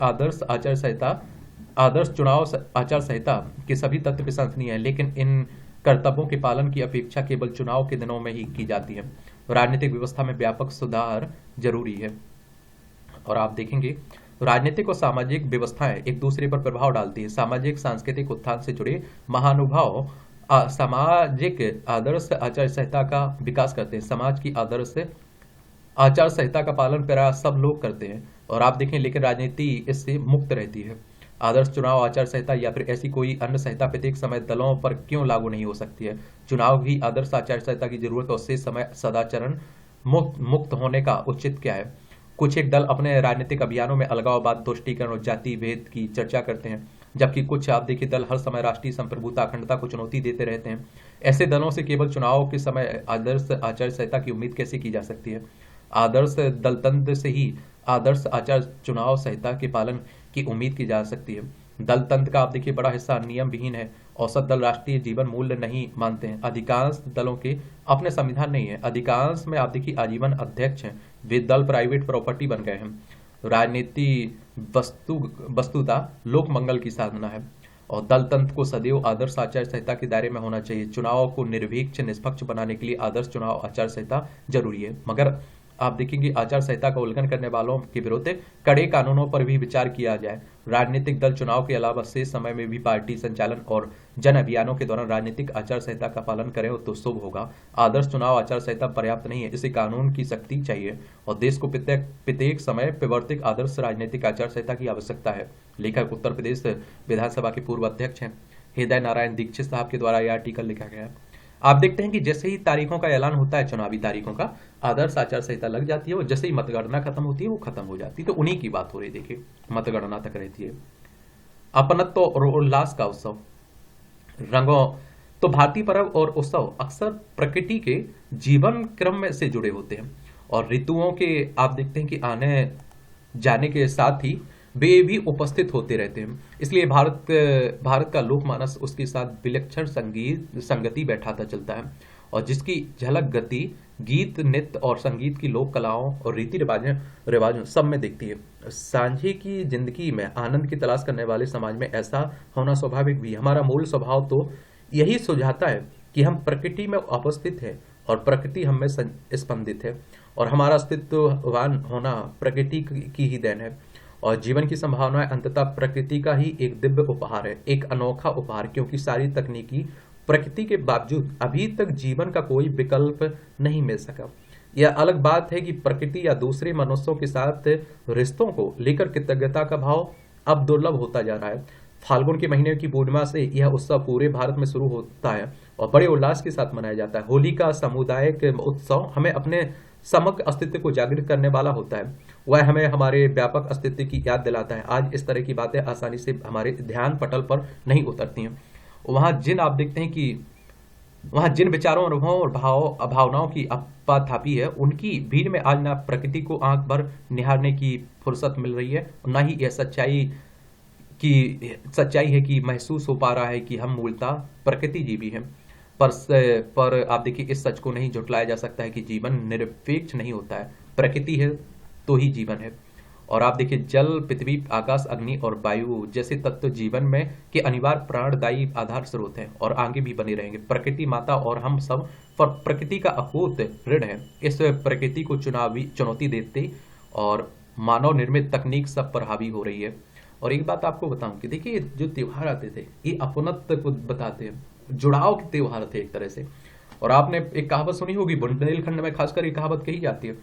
आदर्श चुनाव आचार संहिता के सभी तत्व प्रशंसनीय है, लेकिन इन कर्तव्यों के पालन की अपेक्षा केवल चुनाव के दिनों में ही की जाती है। राजनीतिक व्यवस्था में व्यापक सुधार जरूरी है और आप देखेंगे राजनीतिक और सामाजिक व्यवस्थाएं एक दूसरे पर प्रभाव डालती है। सामाजिक सांस्कृतिक उत्थान से जुड़े महानुभाव सामाजिक आदर्श आचार संहिता का विकास करते हैं। समाज की आदर्श आचार संहिता का पालन प्राय सब लोग करते हैं और आप देखें, लेकिन राजनीति इससे मुक्त रहती है। आदर्श चुनाव आचार संहिता या फिर ऐसी कोई अन्य संहिता प्रत्येक समय दलों पर क्यों लागू नहीं हो सकती है? चुनाव ही आदर्श आचार संहिता की जरूरत और शेष समय सदाचरण मुक्त होने का उचित क्या है? कुछ एक दल अपने राजनीतिक अभियानों में अलगाववाद, तुष्टीकरण और जाति भेद की चर्चा करते हैं, जबकि कुछ आप देखिए दल हर समय राष्ट्रीय संप्रभुता, अखंडता को चुनौती देते रहते हैं। ऐसे दलों से केवल चुनाव के समय आदर्श आचार संहिता की उम्मीद कैसे की जा सकती है? आदर्श दलतंत्र से ही आदर्श आचार चुनाव संहिता के पालन की उम्मीद की जा सकती है। दल तंत्र का आप देखिए बड़ा हिस्सा नियम विहीन है। औसत दल राष्ट्रीय जीवन मूल्य नहीं मानते हैं। अधिकांश दलों के अपने संविधान नहीं है। अधिकांश में आप देखिए आजीवन अध्यक्ष हैं। वे दल प्राइवेट प्रॉपर्टी बन गए हैं। राजनीति वस्तुतः लोक मंगल की साधना है और दल तंत्र को सदैव आदर्श आचार संहिता के दायरे में होना चाहिए। चुनाव को निर्भीक्ष निष्पक्ष बनाने के लिए आदर्श चुनाव आचार संहिता जरूरी है, मगर आप देखेंगे आचार संहिता का उल्लंघन करने वालों के विरुद्ध कड़े कानूनों पर भी विचार किया जाए। राजनीतिक दल चुनाव के अलावा शेष समय में भी पार्टी संचालन और जन अभियानों के दौरान राजनीतिक आचार संहिता का पालन करें तो शुभ होगा। आदर्श चुनाव आचार संहिता पर्याप्त नहीं है, इसे कानून की सख्ती चाहिए और देश को प्रत्येक समय प्रवर्तित आदर्श राजनीतिक आचार संहिता की आवश्यकता है। लेखक उत्तर प्रदेश विधानसभा के पूर्व अध्यक्ष हैं हृदय नारायण दीक्षित साहब के द्वारा यह आर्टिकल लिखा गया है। आप देखते हैं कि जैसे ही तारीखों का ऐलान होता है, चुनावी तारीखों का, आदर्श आचार संहिता लग जाती है और जैसे ही मतगणना खत्म होती है वो खत्म हो जाती है। तो उन्हीं की बात हो रही, देखिए मतगणना तक रहती है। अपनत्व और उल्लास का उत्सव, रंगों, तो भारतीय पर्व और उत्सव अक्सर प्रकृति के जीवन क्रम में से जुड़े होते हैं और ऋतुओं के आप देखते हैं कि आने जाने के साथ ही वे भी उपस्थित होते रहते हैं। इसलिए भारत का लोकमानस उसके साथ विलक्षण संगति बैठाता चलता है और जिसकी झलक गति गीत, नृत्य और संगीत की लोक कलाओं और रीति रिवाजों सब में दिखती है। सांझे की जिंदगी में आनंद की तलाश करने वाले समाज में ऐसा होना स्वाभाविक भी है। हमारा मूल स्वभाव तो यही सुझाता है कि हम प्रकृति में उपस्थित है और प्रकृति हम में स्पंदित है और हमारा अस्तित्ववान होना प्रकृति की ही देन है। और जीवन की संभावनाएं अंततः प्रकृति का ही एक दिव्य उपहार है, एक अनोखा उपहार, क्योंकि सारी तकनीकी प्रकृति के बावजूद अभी तक जीवन का कोई विकल्प नहीं मिल सका। यह अलग बात है कि प्रकृति या दूसरे मनुष्यों के साथ रिश्तों को लेकर कृतज्ञता का भाव अब दुर्लभ होता जा रहा है। फाल्गुन के महीने की पूर्णिमा से यह उत्सव पूरे भारत में शुरू होता है और बड़े उल्लास के साथ मनाया जाता है। होली का सामुदायिक उत्सव हमें अपने समग्र अस्तित्व को जागृत करने वाला होता है। वह हमें हमारे व्यापक अस्तित्व की याद दिलाता है। आज इस तरह की बातें आसानी से हमारे ध्यान पटल पर नहीं उतरती हैं। वहाँ जिन आप देखते हैं कि वहाँ जिन विचारों, अनुभवों और भावनाओं की आपाधापी है, उनकी भीड़ में आज ना प्रकृति को आंख भर निहारने की फुर्सत मिल रही है, ना ही यह सच्चाई है कि महसूस हो पा रहा है कि हम मूलतः प्रकृति जीवी हैं। पर आप देखिए, इस सच को नहीं झुटलाया जा सकता है कि जीवन निरपेक्ष नहीं होता है। प्रकृति है तो ही जीवन है। और आप देखिए, जल, पृथ्वी, आकाश, अग्नि और वायु जैसे तत्व जीवन में के अनिवार्य प्राणदायी आधार स्रोत हैं और आगे भी बने रहेंगे। प्रकृति माता और हम सब पर प्रकृति का अकूत ऋण है। इस प्रकृति को चुनौती देते और मानव निर्मित तकनीक सब पर हावी हो रही है। और एक बात आपको बताऊं कि देखिए, जो त्योहार आते थे ये अपनत्व को बताते हैं, जुड़ाव के त्योहार थे एक तरह से। और आपने एक कहावत सुनी होगी, बुंदेलखंड में खासकर ये कहावत कही जाती है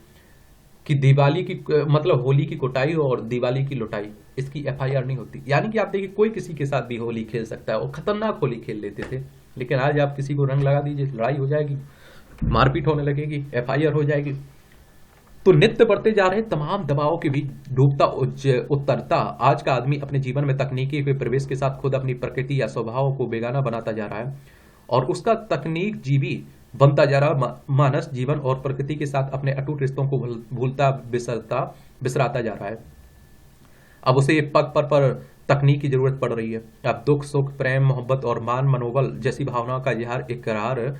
कि दिवाली की मतलब होली की कुटाई और दिवाली की लुटाई, इसकी एफआईआर नहीं होती। यानी कि आप देखिए, कोई किसी के साथ भी होली खेल सकता है और खतरनाक होली खेल लेते थे, लेकिन आज आप किसी को रंग लगा दीजिए, लड़ाई हो जाएगी, मारपीट होने लगेगी, एफआईआर हो जाएगी। तो नित्य बढ़ते जा रहे तमाम दबावों के बीच डूबता उतरता आज का आदमी अपने जीवन में तकनीकी के प्रवेश के साथ खुद अपनी प्रकृति या स्वभाव को बेगाना बनाता जा रहा है और उसका तकनीक जीवी बनता जा रहा मानस जीवन और प्रकृति के साथ अपने अटूट रिश्तों को भूलता बिसराता जा रहा है। अब उसे पग पर तकनीक की जरूरत पड़ रही है। अब दुख, सुख, प्रेम, मोहब्बत और मान मनोबल जैसी भावनाओं का इकरार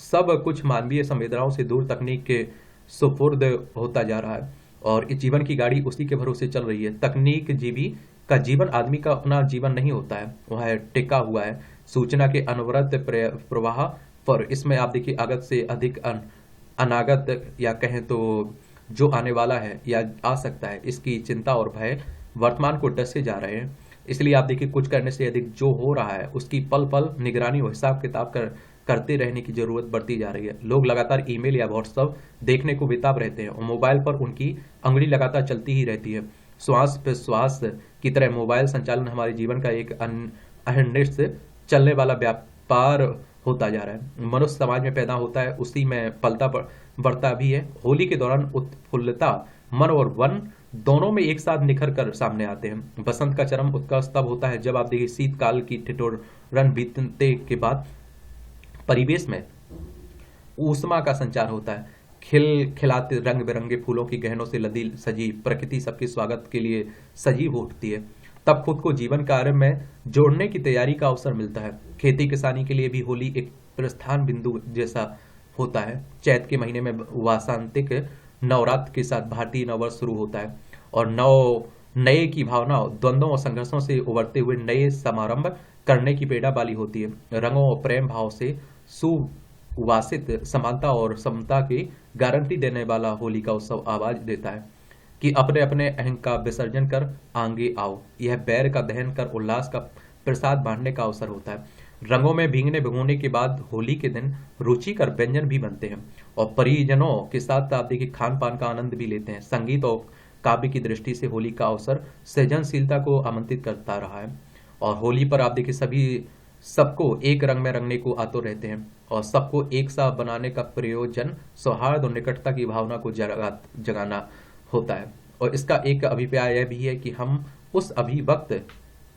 सब कुछ मानवीय संवेदनाओं से दूर तकनीक के सुपुर्द होता जा रहा है और इस जीवन की गाड़ी उसी के भरोसे चल रही है। तकनीक जीवी का जीवन आदमी का अपना जीवन नहीं होता है, वह टिका हुआ है सूचना के अनवरत प्रवाह पर। इसमें आप देखिए, अगत से अधिक अनागत या कहें तो जो आने वाला है या आ सकता है, इसकी चिंता और भय वर्तमान को डसे जा रहे हैं। इसलिए आप देखिए, कुछ करने से अधिक जो हो रहा है उसकी पल पल निगरानी और हिसाब किताब करते रहने की जरूरत बढ़ती जा रही है। लोग लगातार ईमेल या व्हाट्सएप देखने को बेताब रहते हैं और मोबाइल पर उनकी अंगुली लगातार चलती ही रहती है। श्वास प्रश्वास की तरह मोबाइल संचालन हमारे जीवन का एक अनिर्निश्चित चलने वाला व्यापार होता जा रहा है। मनुष्य समाज में पैदा होता है, उसी में पलता बढ़ता भी है। होली के दौरान उत्फुल्लता मन और वन दोनों में एक साथ निखर कर सामने आते हैं। बसंत का चरम उत्कर्ष तब होता है जब आप देखिए, शीतकाल की ठिठुरन बीतने के बाद परिवेश में ऊष्मा का संचार होता है। खिलाते रंग बिरंगे फूलों की गहनों से लदी सजी प्रकृति सबके स्वागत के लिए सजीव उठती है। तब खुद को जीवन कार्य में जोड़ने की तैयारी का अवसर मिलता है। खेती किसानी के लिए भी होली एक प्रस्थान बिंदु जैसा होता है। चैत के महीने में वासंतिक नवरात्र के साथ भारतीय नववर्ष शुरू होता है और नए की भावना द्वंद्वों और संघर्षों से उभरते हुए नए समारंभ करने की प्रेरणा वाली होती है। रंगों और प्रेम भाव से सुवासित समानता और समता की गारंटी देने वाला होली का उत्सव आवाज देता है कि अपने अपने अहंकार का विसर्जन कर आगे आओ। यह बैर का दहन कर उल्लास का प्रसाद बांटने का अवसर होता है। रंगों में भीगने भिगोने के बाद होली के दिन रुचिकर व्यंजन भी बनते हैं और परिजनों के साथ आप देखिए, खान पान का आनंद भी लेते हैं। संगीत और काव्य की दृष्टि से होली का अवसर सृजनशीलता को आमंत्रित करता रहा है और होली पर आप देखिए, सबको एक रंग में रंगने को आतुर रहते हैं और सबको एक साथ बनाने का प्रयोजन सौहार्द और निकटता की भावना को जगाना होता है। और इसका एक अभिप्राय यह भी है कि हम उस अभिभक्त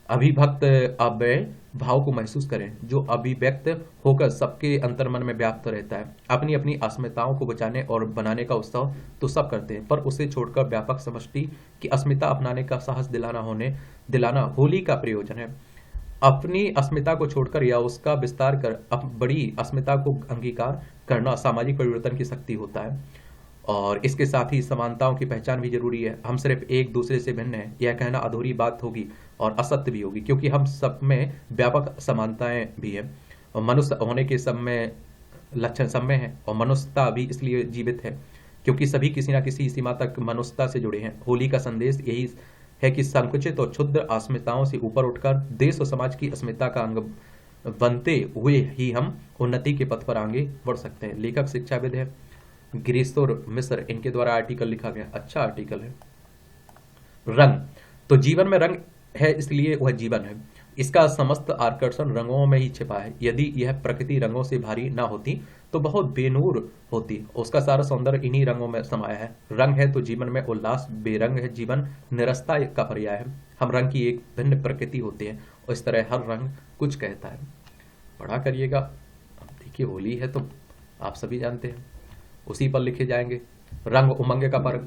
अव्यय भाव को महसूस करें जो अभिव्यक्त होकर सबके अंतर्मन में व्याप्त रहता है। अपनी अपनी अस्मिताओं को बचाने और बनाने का उत्सव तो सब करते हैं, पर उसे छोड़कर व्यापक समष्टि की अस्मिता अपनाने का साहस दिलाना होली का प्रयोजन है। अपनी अस्मिता को छोड़कर या उसका विस्तार कर बड़ी अस्मिता को अंगीकार करना सामाजिक परिवर्तन की शक्ति होता है और इसके साथ ही समानताओं की पहचान भी जरूरी है। हम सिर्फ एक दूसरे से भिन्न हैं, यह कहना अधूरी बात होगी और असत्य भी होगी, क्योंकि हम सब में व्यापक समानताएं भी हैं और मनुष्य होने के सब में लक्षण सब में है और मनुष्यता भी इसलिए जीवित है क्योंकि सभी किसी न किसी सीमा तक मनुष्यता से जुड़े हैं। होली का संदेश यही है कि संकुचित और क्षुद्र अस्मिताओं से ऊपर उठकर देश और समाज की अस्मिता का अंग बनते हुए ही हम उन्नति के पथ पर आगे बढ़ सकते हैं। लेखक शिक्षाविद है गिरीश्वर मिश्र, इनके द्वारा आर्टिकल लिखा गया, अच्छा आर्टिकल है। रंग, तो जीवन में रंग है इसलिए वह जीवन है। इसका समस्त आकर्षण रंगों में ही छिपा है। यदि यह प्रकृति रंगों से भारी ना होती तो बहुत बेनूर होती। उसका सारा सौंदर्य इन्हीं रंगों में समाया है। रंग है तो जीवन में उल्लास, बेरंग है जीवन निरस्ता का पर्याय है। हम रंग की एक भिन्न प्रकृति होती है और इस तरह हर रंग कुछ कहता है। पढ़ा करिएगा। अब देखिए होली है तो आप सभी जानते हैं, उसी पर लिखे जाएंगे रंग उमंग का पर्व।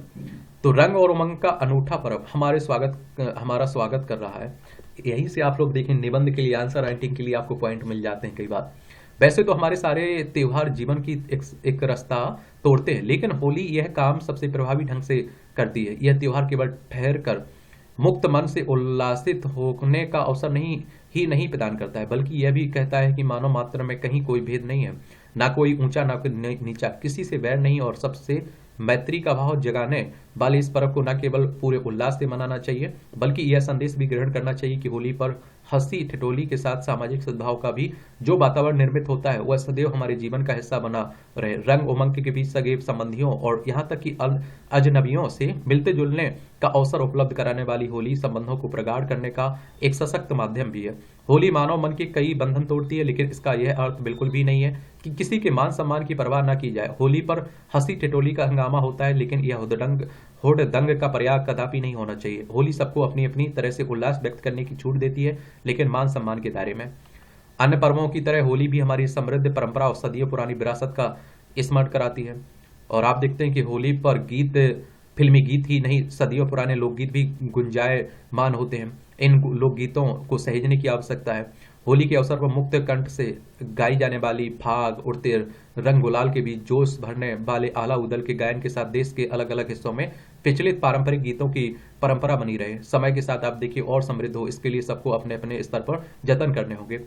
तो रंग और उमंग का अनूठा पर्व हमारा स्वागत कर रहा है। यहीं से आप लोग देखें निबंध के लिए, आंसर राइटिंग के लिए आपको पॉइंट मिल जाते हैं कई बार। वैसे तो हमारे सारे त्योहार जीवन की एक रास्ता तोड़ते हैं, लेकिन होली यह काम सबसे प्रभावी ढंग से करती है। यह त्योहार केवल ठहर कर मुक्त मन से उल्लासित होने का अवसर नहीं प्रदान करता है, बल्कि यह भी कहता है कि मानव मात्र में कहीं कोई भेद नहीं है, ना कोई ऊंचा ना कोई नीचा, किसी से वैर नहीं और सबसे मैत्री का भाव जगाने वाले इस पर्व को न केवल पूरे उल्लास से मनाना चाहिए, बल्कि यह संदेश भी ग्रहण करना चाहिए कि होली पर हंसी ठिठोली के साथ सामाजिक सद्भाव का भी जो वातावरण निर्मित होता है वह सदैव हमारे जीवन का हिस्सा बना रहे। रंग उमंग के बीच सगे संबंधियों और यहाँ तक कि अजनबियों से मिलते जुलने का अवसर उपलब्ध कराने वाली होली संबंधों को प्रगाढ़ करने का एक सशक्त माध्यम भी है। होली मानव मन के कई बंधन तोड़ती है, लेकिन इसका यह अर्थ बिल्कुल भी नहीं है कि किसी के मान सम्मान की परवाह न की जाए। होली पर हंसी ठिठोली का हंगामा होता है, लेकिन यह हुड़दंग का प्रयाग कदापि नहीं होना चाहिए। होली सबको अपनी अपनी तरह से उल्लास व्यक्त करने की छूट देती है, लेकिन मान सम्मान के दायरे में। अन्य पर्वों की तरह होली भी हमारी समृद्ध परंपरा और सदियों पुरानी विरासत का स्मरण कराती है। और आप देखते हैं कि होली पर गीत फिल्मी गीत ही नहीं, सदियों पुराने लोकगीत भी गुंजायमान होते हैं। इन लोकगीतों को सहेजने की आवश्यकता है। होली के अवसर पर मुक्त कंठ से गाई जाने वाली फाग उड़ते रंग गुलाल के बीच जोश भरने वाले आला उदल के गायन के साथ देश के अलग अलग हिस्सों में प्रचलित पारंपरिक गीतों की परंपरा बनी रहे, समय के साथ आप देखिए और समृद्ध हो। इसके लिए सबको अपने अपने स्तर पर जतन करने होंगे,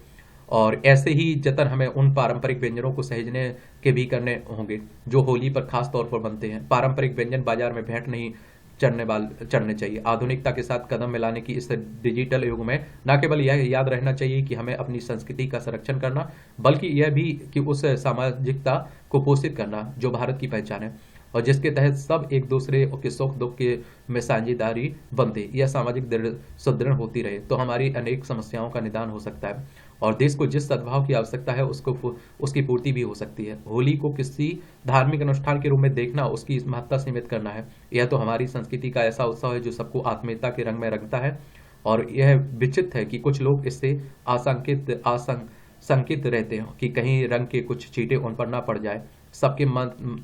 और ऐसे ही जतन हमें उन पारंपरिक व्यंजनों को सहेजने के भी करने होंगे जो होली पर खास तौर पर बनते हैं। पारंपरिक व्यंजन बाजार में भेंट नहीं चढ़ने चाहिए। आधुनिकता के साथ कदम मिलाने की इस डिजिटल युग में न केवल यह याद रहना चाहिए कि हमें अपनी संस्कृति का संरक्षण करना, बल्कि यह भी कि उस सामाजिकता को पोषित करना जो भारत की पहचान है और जिसके तहत सब एक दूसरे के सुख दुख के में साझेदारी बनते। यह सामाजिक सुदृढ़ होती रहे तो हमारी अनेक समस्याओं का निदान हो सकता है और देश को जिस सद्भाव की आवश्यकता है उसकी पूर्ति भी हो सकती है। होली को किसी धार्मिक अनुष्ठान के रूप में देखना, उसकी महत्ता सीमित करना है। यह तो हमारी संस्कृति का ऐसा उत्सव है जो सबको आत्मीयता के रंग में रंगता है, और यह विचित्र है कि कुछ लोग इससे आशंकित रहते हैं कि कहीं रंग के कुछ चींटे उन पर ना पड़ जाए। सबके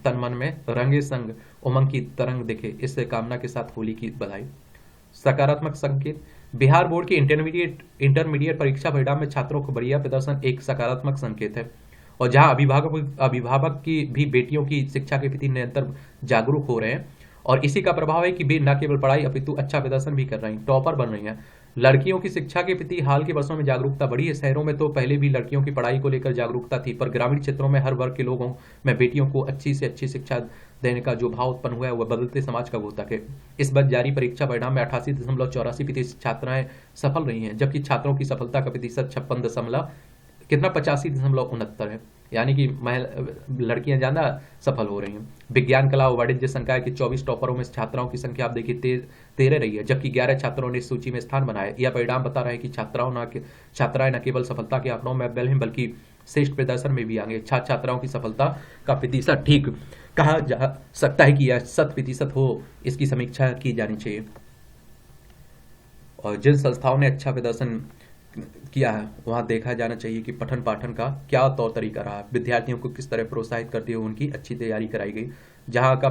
तन मन में रंगे संग उमंग की तरंग दिखे, इससे कामना के साथ होली की बधाई। सकारात्मक संकेत। बिहार बोर्ड की इंटरमीडिएट परीक्षा परिणाम में छात्रों को बढ़िया प्रदर्शन एक सकारात्मक संकेत है, और जहां अभिभावक की भी बेटियों की शिक्षा के प्रति निरंतर जागरूक हो रहे हैं, और इसी का प्रभाव है कि वे न केवल पढ़ाई अपितु अच्छा प्रदर्शन भी कर रही हैं, टॉपर बन रही हैं। लड़कियों की शिक्षा के प्रति हाल के वर्षों में जागरूकता बढ़ी है। शहरों में तो पहले भी लड़कियों की पढ़ाई को लेकर जागरूकता थी, पर ग्रामीण क्षेत्रों में हर वर्ग के लोगों में बेटियों को अच्छी से अच्छी शिक्षा देने का जो भाव उत्पन्न हुआ है वह बदलते समाज का द्योतक है। इस बार जारी परीक्षा परिणाम में 88.84% छात्राएं सफल रही हैं, जबकि छात्रों की सफलता का प्रतिशत 85.69 है, यानी कि लड़कियां ज्यादा सफल हो रही हैं। विज्ञान कला और वाणिज्य संकाय के 24 टॉपरों में छात्राओं की संख्या आप देखिए 13 रही है, जबकि 11 छात्रों ने इस सूची में स्थान बनाया। यह परिणाम बता रहा है कि छात्राएं न केवल सफलता के आंकड़ों में अव्वल हैं, बल्कि श्रेष्ठ प्रदर्शन में भी आगे। छात्र छात्राओं की सफलता का प्रतिशत ठीक कहा जा सकता है कि यह 100% हो, इसकी समीक्षा की जानी चाहिए। और जिन संस्थाओं ने अच्छा प्रदर्शन किया है वहां देखा जाना चाहिए कि पठन पाठन का क्या तौर तरीका रहा, विद्यार्थियों को किस तरह प्रोत्साहित करते हुए उनकी अच्छी तैयारी कराई गई। जहां का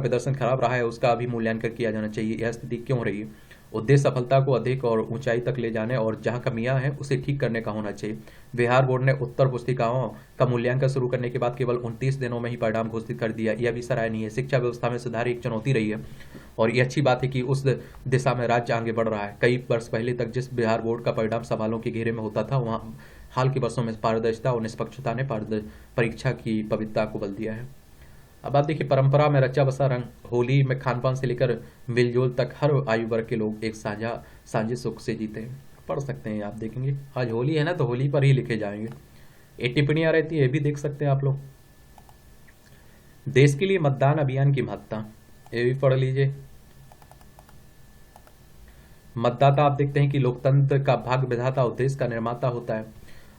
प्रदर्शन खराब रहा है उसका भी मूल्यांकन किया जाना चाहिए, यह स्थिति क्यों रही। उद्देश्य सफलता को अधिक और ऊंचाई तक ले जाने और जहां कमियां हैं उसे ठीक करने का होना चाहिए। बिहार बोर्ड ने उत्तर पुस्तिकाओं का मूल्यांकन शुरू करने के बाद केवल 29 दिनों में ही परिणाम घोषित कर दिया, यह भी सराहनीय है। शिक्षा व्यवस्था में सुधार एक चुनौती रही है और ये अच्छी बात है कि उस दिशा में राज्य आगे बढ़ रहा है। कई वर्ष पहले तक जिस बिहार बोर्ड का परिणाम सवालों के घेरे में होता था, वहां हाल के वर्षों में पारदर्शिता और निष्पक्षता ने परीक्षा की पवित्रता को बल दिया है। अब आप देखिए, परंपरा में रचा बसा रंग, होली में खान पान से लेकर मिलजुल तक हर आयु वर्ग के लोग एक साझे सुख से जीते हैं। पढ़ सकते हैं, आप देखेंगे आज होली है ना, तो होली पर ही लिखे जाएंगे। ये टिप्पणियां रहती है, ये भी देख सकते हैं आप लोग। देश के लिए मतदान अभियान की महत्ता, ये भी पढ़ लीजिए। मतदाता आप देखते हैं कि लोकतंत्र का भाग्य विधाता और देश का निर्माता होता है,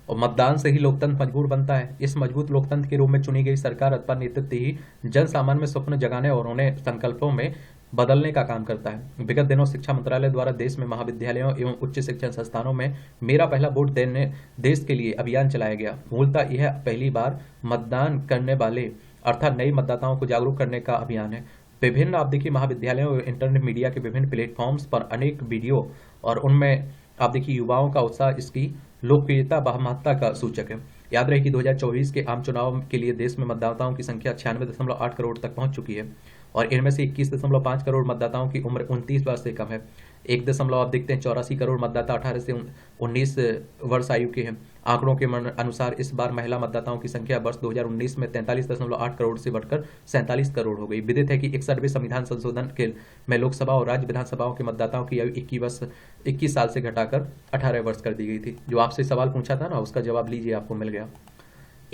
और मतदान से ही लोकतंत्र मजबूत बनता है। इस मजबूत लोकतंत्र के रूप में चुनी गई सरकार अथवा नेतृत्व ही जन सामान्य में स्वप्न जगाने और उन्हें संकल्पों में बदलने का काम करता है। विगत दिनों शिक्षा मंत्रालय द्वारा देश में महाविद्यालयों एवं उच्च शिक्षण संस्थानों में मेरा पहला वोट देने देश के लिए अभियान चलाया गया। मूलतः यह पहली बार मतदान करने वाले अर्थात नए मतदाताओं को जागरूक करने का अभियान है। विभिन्न आप देखिए महाविद्यालयों और इंटरनेट मीडिया के विभिन्न प्लेटफॉर्म्स पर अनेक वीडियो, और उनमें आप देखिए युवाओं का उत्साह इसकी लोकप्रियता व महत्ता का सूचक है। याद रहे कि 2024 के आम चुनाव के लिए देश में मतदाताओं की संख्या 96.8 करोड़ तक पहुंच चुकी है, और इनमें से 21.5 करोड़ मतदाताओं की उम्र 29 वर्ष से कम है। 1 आप देखते हैं 84 करोड़ मतदाता 18 से 19 वर्ष आयु के हैं। आंकड़ों के अनुसार इस बार महिला मतदाताओं की संख्या वर्ष 2019 में 43.8 करोड़ से बढ़कर 47 करोड़ हो गई। विदित है कि 61वें संविधान संशोधन के में लोकसभा और राज्य विधानसभाओं के मतदाताओं की आयु 21 साल से घटाकर 18 वर्ष कर दी गई थी। जो आपसे सवाल पूछा था ना, उसका जवाब लीजिए, आपको मिल गया।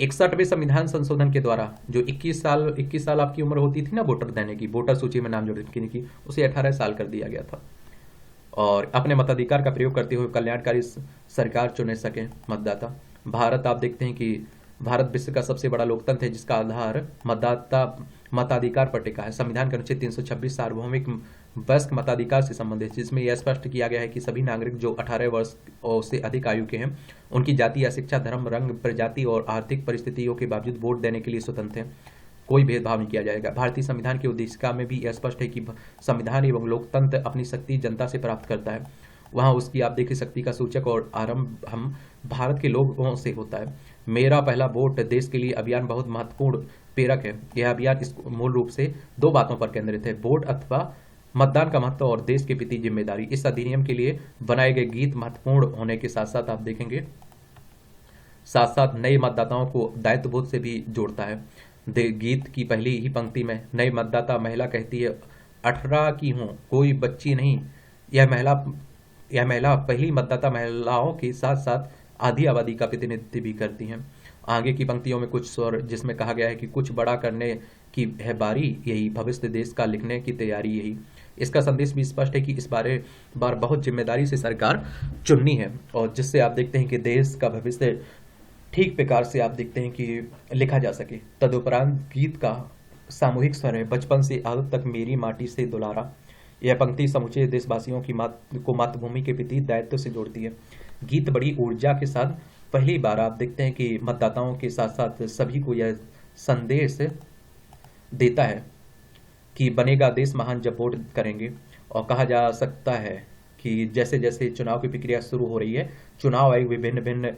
61वें संविधान संशोधन के द्वारा जो 21 साल आपकी उम्र होती थी ना वोटर देने की, वोटर सूची में नाम जोड़ने की, उसे 18 साल कर दिया गया था। और अपने मताधिकार का प्रयोग करते हुए कल्याणकारी सरकार चुन सके मतदाता। भारत आप देखते हैं कि भारत विश्व का सबसे बड़ा लोकतंत्र है जिसका आधार मताधिकार पर टिका है। संविधान का अनुच्छेद 326 सार्वभौमिक वयस्क मताधिकार से संबंधित, जिसमें यह स्पष्ट किया गया है कि सभी नागरिक जो 18 वर्ष से अधिक आयु के हैं, उनकी जाति या शिक्षा, धर्म, रंग, प्रजाति और आर्थिक परिस्थितियों के बावजूद वोट देने के लिए स्वतंत्र हैं। कोई भेदभाव नहीं किया जाएगा। भारतीय संविधान की उद्देशिका में भी यह स्पष्ट है कि संविधान एवं लोकतंत्र अपनी शक्ति जनता से प्राप्त करता है। वहाँ उसकी आप देखिए शक्ति का सूचक और आरंभ हम भारत के लोगों से होता है। मेरा पहला वोट देश के लिए अभियान बहुत महत्वपूर्ण प्रेरक है। यह अभियान मूल रूप से 2 बातों पर केंद्रित है: वोट अथवा मतदान का महत्व और देश के प्रति जिम्मेदारी। इस अधिनियम के लिए बनाए गए गीत महत्वपूर्ण होने के साथ साथ आप देखेंगे साथ साथ नए मतदाताओं को दायित्वबोध से भी जोड़ता है। गीत की पहली ही पंक्ति में नई मतदाता महिला कहती है, 18 की हूँ, कोई बच्ची नहीं। यह महिला पहली मतदाता महिलाओं के साथ साथ आधी आबादी का प्रतिनिधित्व भी करती हैं। आगे की पंक्तियों में कुछ स्वर जिसमें कहा गया है कि कुछ बड़ा करने की है बारी, यही भविष्य देश का लिखने की तैयारी यही। इसका संदेश भी स्पष्ट है कि इस बार बहुत जिम्मेदारी से सरकार चुननी है, और जिससे आप देखते हैं कि देश का भविष्य ठीक प्रकार से आप देखते हैं कि लिखा जा सके। तदुपरांत गीत का सामूहिक स्वर है, बचपन से आज तक मेरी माटी से दुलारा। यह पंक्ति समूचे देशवासियों की मातृभूमि के प्रति दायित्व से जोड़ती है। गीत बड़ी ऊर्जा के साथ पहली बार आप देखते हैं कि मतदाताओं के साथ साथ सभी को यह संदेश देता है कि बनेगा देश महान जब वोट करेंगे। और कहा जा सकता है कि जैसे जैसे चुनाव की प्रक्रिया शुरू हो रही है, चुनाव आयोग विभिन्न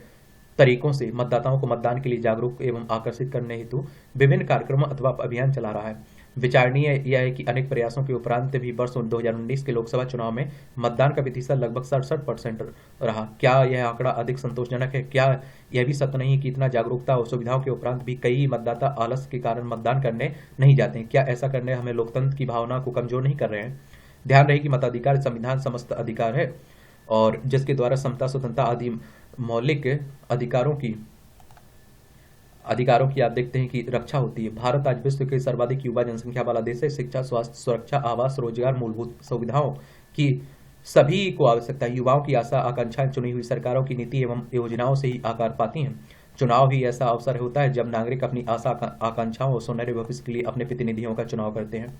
तरीकों से मतदाताओं को मतदान के लिए जागरूक एवं आकर्षित करने हेतु विभिन्न कार्यक्रमों अथवा अभियान चला रहा है। विचारणीय यह है कि अनेक प्रयासों के उपरांत भी वर्ष 2019 के लोकसभा चुनाव में मतदान का प्रतिशत लगभग 67% रहा। क्या यह आंकड़ा अधिक संतोषजनक है? क्या यह भी सत्य नहीं कि इतना जागरूकता और सुविधाओं के उपरांत भी कई मतदाता आलस के कारण मतदान करने नहीं जाते हैं? क्या ऐसा करने हमें लोकतंत्र की भावना को कमजोर नहीं कर रहे हैं? ध्यान रहे कि मताधिकार संविधान समस्त अधिकार है, और जिसके द्वारा समता, स्वतंत्रता आदि मौलिक अधिकारों की आप देखते हैं कि रक्षा होती है। भारत आज विश्व के सर्वाधिक युवा जनसंख्या वाला देश है। शिक्षा, स्वास्थ्य, सुरक्षा, आवास, रोजगार, मूलभूत सुविधाओं की सभी को आवश्यकता है। युवाओं की आशा आकांक्षाएं चुनी हुई सरकारों की नीति एवं योजनाओं से ही आकार पाती हैं। चुनाव ही ऐसा अवसर होता है जब नागरिक अपनी आशा आकांक्षाओं और सुनहरे भविष्य के लिए अपने प्रतिनिधियों का चुनाव करते हैं।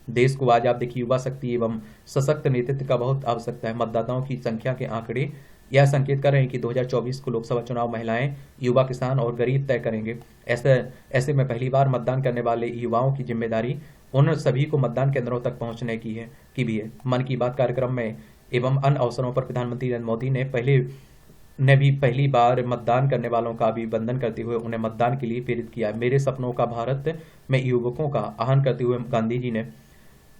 देश को आज आप देखिए युवा शक्ति एवं सशक्त नेतृत्व का बहुत आवश्यकता है। मतदाताओं की संख्या के आंकड़े यह संकेत कर रहे हैं कि 2024 को लोकसभा चुनाव महिलाएं, युवा, किसान और गरीब तय करेंगे। ऐसे में पहली बार मतदान करने वाले युवाओं की जिम्मेदारी उन सभी को मतदान केंद्रों तक पहुंचने की भी है। मन की बात कार्यक्रम में एवं अन्य अवसरों पर प्रधानमंत्री नरेंद्र मोदी ने भी पहली बार मतदान करने वालों का अभिनंदन करते हुए उन्हें मतदान के लिए प्रेरित किया। मेरे सपनों का भारत में युवकों का आह्वान करते हुए गांधी जी ने